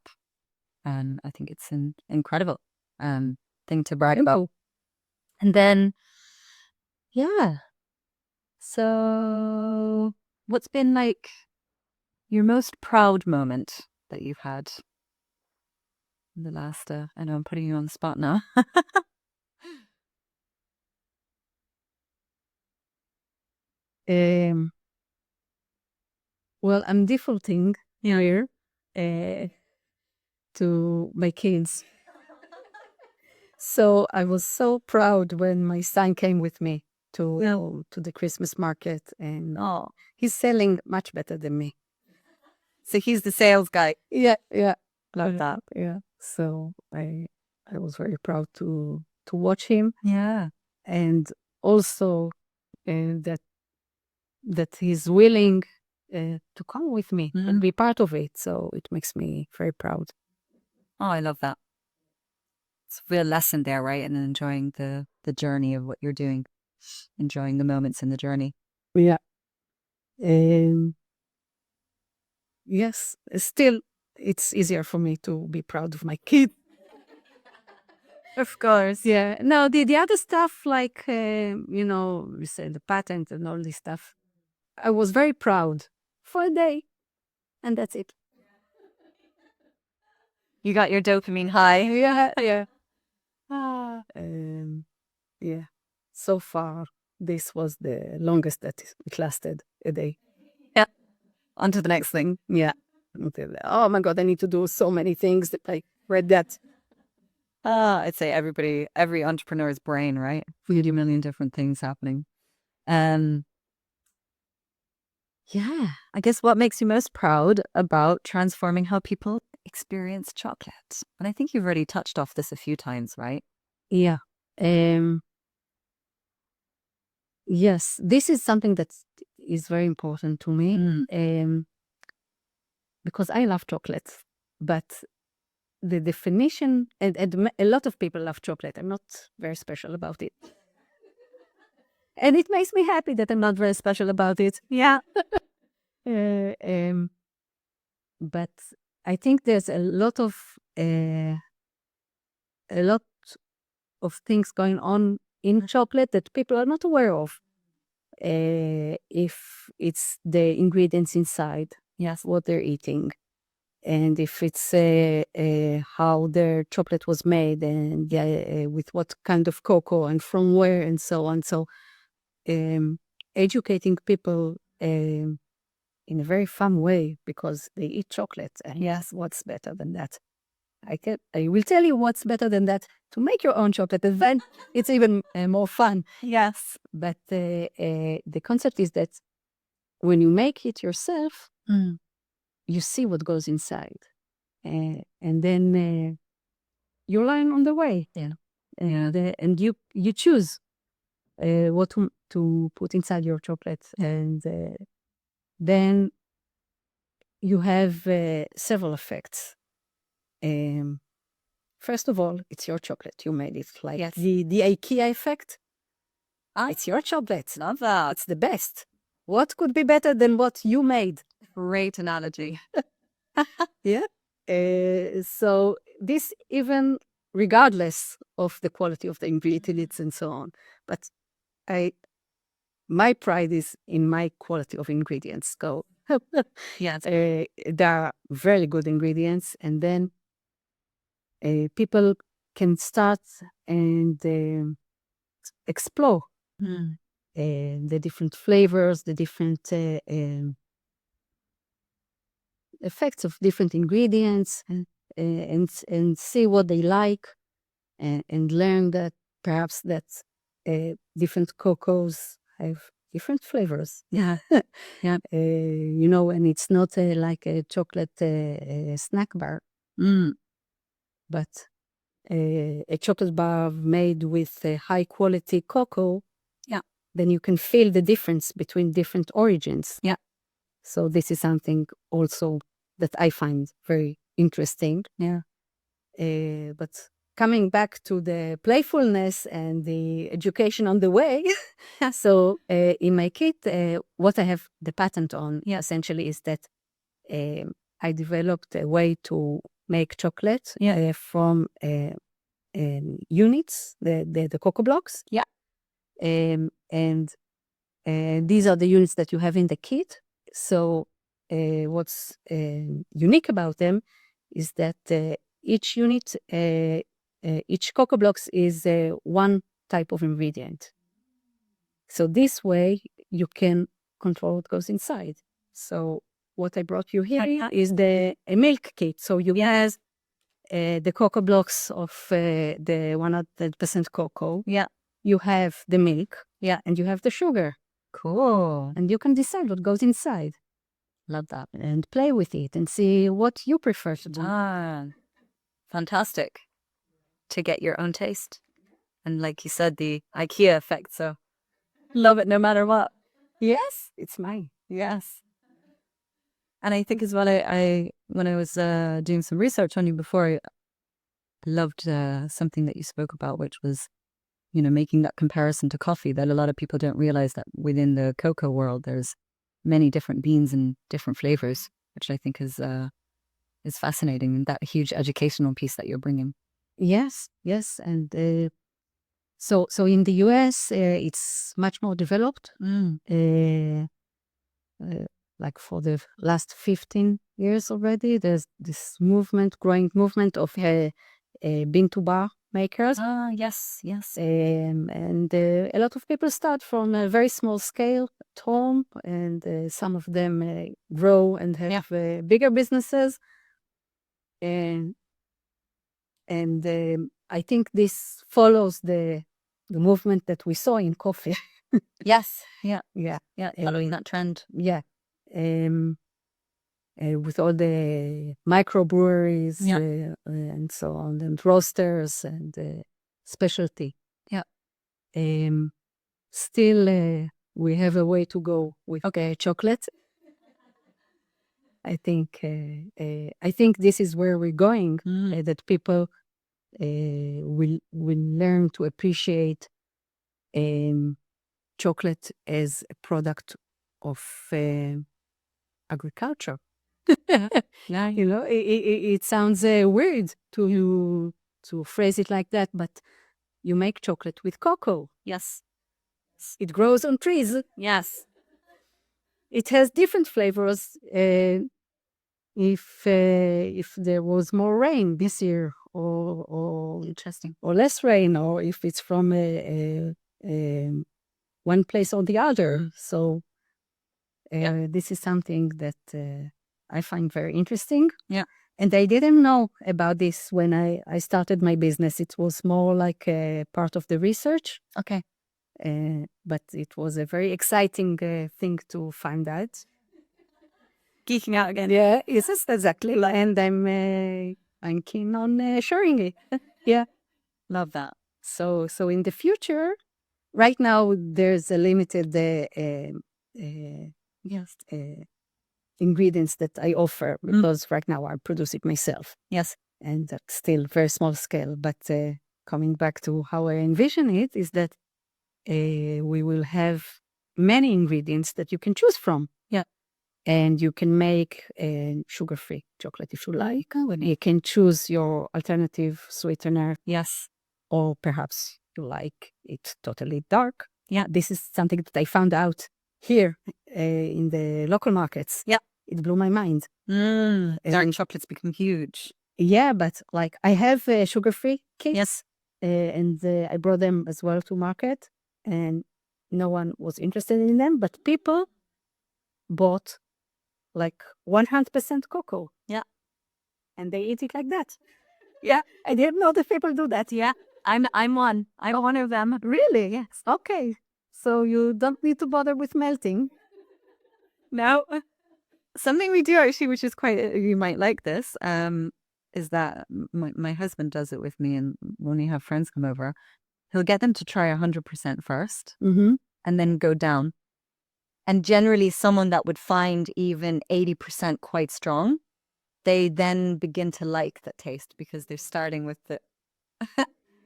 and I think it's an incredible thing to brag about. And then, yeah. So, what's been like your most proud moment that you've had in the last? I know I'm putting you on the spot now. Well, I'm defaulting here to my kids. So I was so proud when my son came with me to the Christmas market, and he's selling much better than me. So he's the sales guy. Yeah, yeah, Love that. yeah. So I was very proud to watch him. Yeah. And also that he's willing to come with me and be part of it. So it makes me very proud. Oh, I love that. It's a real lesson there, right? And enjoying the journey of what you're doing, enjoying the moments in the journey. Yeah. Yes, still, it's easier for me to be proud of my kid. Of course. Yeah. No, the other stuff, like, we said the patent and all this stuff, I was very proud for a day, and that's it. You got your dopamine high. Yeah, yeah. Yeah. So far, this was the longest that it lasted, a day. Yeah. On to the next thing. Yeah. Oh my God, I need to do so many things that I read that. I'd say every entrepreneur's brain, right? 50 million different things happening. Yeah, I guess what makes you most proud about transforming how people experience chocolate? And I think you've already touched off this a few times, right? Yeah. Yes, this is something that is very important to me, because I love chocolate, but the definition, and a lot of people love chocolate. I'm not very special about it. And it makes me happy that I'm not very special about it. Yeah. But I think there's a lot of things going on in chocolate that people are not aware of. If it's the ingredients inside, Yes. what they're eating, and if it's how their chocolate was made, and with what kind of cocoa and from where, and so on. So educating people in a very fun way, because they eat chocolate, and yes, what's better than that? I will tell you what's better than that: to make your own chocolate, and then it's even more fun. Yes. But the concept is that when you make it yourself, you see what goes inside, and then you learn on the way. Yeah. And you choose what to put inside your chocolate, and then you have several effects. First of all, it's your chocolate. You made it, like the IKEA effect. It's your chocolate. Love that. It's the best. What could be better than what you made? Great analogy. Yeah. So this, even regardless of the quality of the ingredients and so on, but my pride is in my quality of ingredients. So Yes. there are very good ingredients, and then people can start and explore the different flavors, the different effects of different ingredients, and see what they like, and learn that perhaps that different cocoas have different flavors. Yeah. Yeah. You know, and it's not like a chocolate snack bar, but a chocolate bar made with high quality cocoa. Yeah. Then you can feel the difference between different origins. Yeah. So this is something also that I find very interesting. Yeah. But coming back to the playfulness and the education on the way, so in my kit, what I have the patent on essentially is that I developed a way to make chocolate from units, the cocoa blocks. Yeah. And these are the units that you have in the kit. So what's unique about them is that each unit, each cocoa blocks is one type of ingredient. So this way you can control what goes inside. So what I brought you here is a milk kit. So you have the cocoa blocks of the 100% cocoa. Yeah. You have the milk. Yeah. And you have the sugar. Cool. And you can decide what goes inside. Love that. And play with it and see what you prefer to do. Fantastic. To get your own taste. And like you said, the IKEA effect. So love it no matter what. Yes, it's mine. Yes. And I think as well, I when I was doing some research on you before, I loved something that you spoke about, which was, you know, making that comparison to coffee, that a lot of people don't realize that within the cocoa world, there's many different beans and different flavors, which I think is fascinating, and that huge educational piece that you're bringing. Yes, yes. And so in the US, it's much more developed. Like for the last 15 years already, there's this growing movement of bean to bar makers. Yes, yes. And a lot of people start from a very small scale at home, and some of them grow and have bigger businesses. And I think this follows the movement that we saw in coffee. Yes, yeah. Following that trend. Yeah. With all the microbreweries and so on, and roasters and specialty. Yeah. Still, we have a way to go with chocolate. I think this is where we're going. That people will learn to appreciate chocolate as a product of agriculture. You know, it sounds weird to phrase it like that, but you make chocolate with cocoa. Yes. It grows on trees. Yes. It has different flavors. If there was more rain this year, or interesting, or less rain, or if it's from one place or the other. So this is something that I find very interesting. Yeah. And I didn't know about this when I started my business. It was more like a part of the research. Okay. But it was a very exciting thing to find out. Geeking out again. Yeah, yes, exactly. And I'm keen on sharing it. Yeah. Love that. So in the future, right now there's a limited ingredients that I offer, because right now I produce it myself. Yes. And that's still very small scale. But coming back to how I envision it, is that we will have many ingredients that you can choose from. Yeah. And you can make sugar-free chocolate if you like. You can choose your alternative sweetener. Yes. Or perhaps you like it totally dark. Yeah. This is something that I found out here in the local markets. Yeah. It blew my mind. Dark chocolates become huge. Yeah, but like I have sugar-free kits. Yes. And I brought them as well to market, and no one was interested in them, but people bought like 100% cocoa. Yeah. And they eat it like that. Yeah. I didn't know that people do that. Yeah. I'm one. I'm one of them. Really? Yes. Okay. so you don't need to bother with melting. Now, something we do actually, which is quite, you might like this, is that my husband does it with me, and when we have friends come over, he'll get them to try 100% first, Mm-hmm. and then go down. And generally, someone that would find even 80% quite strong, they then begin to like that taste because they're starting with the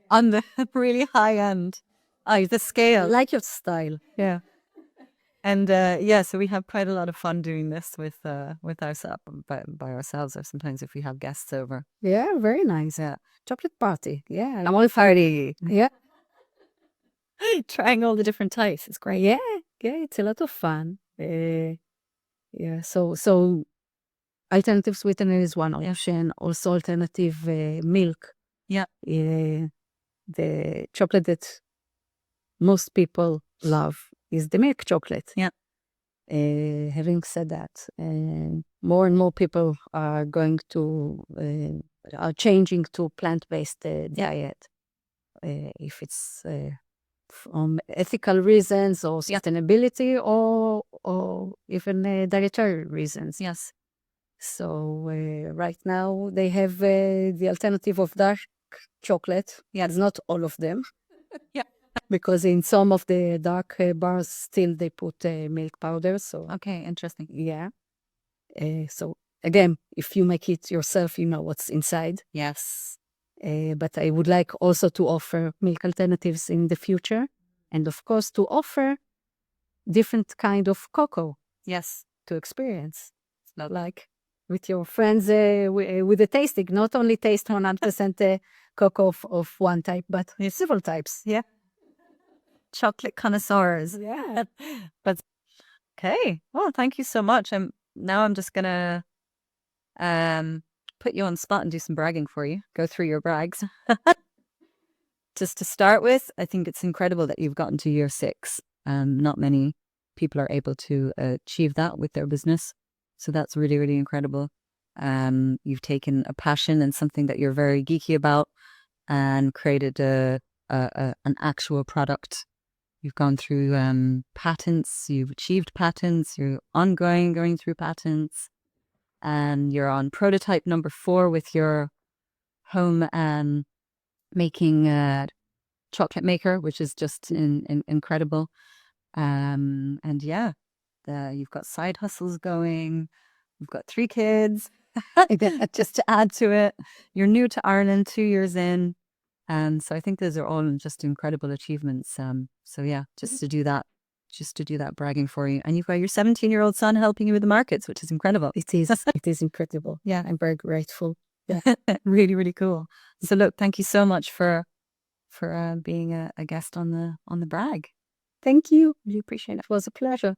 on the really high end. The scale. I like your style. Yeah. And so we have quite a lot of fun doing this with ourselves, by ourselves, or sometimes if we have guests over. Yeah, very nice. Yeah. Chocolate party. Yeah. I'm on party. Yeah. Trying all the different types. It's great. Yeah. Yeah. It's a lot of fun. Yeah. So alternative sweetener is one option. Also alternative milk. Yeah. The chocolate that most people love is the milk chocolate. Yeah. Having said that, more and more people are going to are changing to plant-based diet. If it's from ethical reasons or sustainability or even dietary reasons. Yes. So right now they have the alternative of dark chocolate. Yeah, it's not all of them. Yeah. Because in some of the dark bars still they put milk powder. So Okay, interesting. yeah. So again, if you make it yourself, you know what's inside. Yes. But I would like also to offer milk alternatives in the future. And of course, to offer different kind of cocoa. Yes. To experience. Not like with your friends with the tasting, not only taste 100% cocoa of one type, but several types. Yeah. Chocolate connoisseurs. Yeah. But okay. Well, thank you so much. Now I'm just gonna put you on the spot and do some bragging for you. Go through your brags. Just to start with, I think it's incredible that you've gotten to year 6. Not many people are able to achieve that with their business. So that's really, really incredible. You've taken a passion and something that you're very geeky about and created an actual product. You've gone through patents, you've achieved patents, you're going through patents, and you're on prototype number 4 with your home making chocolate maker, which is just incredible. And yeah, you've got side hustles going. You've got 3 kids. Just to add to it, you're new to Ireland, 2 years in. And so I think those are all just incredible achievements. So yeah, just to do that bragging for you. And you've got your 17-year-old son helping you with the markets, which is incredible. It is incredible. Yeah, I'm very grateful. Yeah. Really, really cool. So look, thank you so much for being a guest on the brag. Thank you. Really appreciate it. It was a pleasure.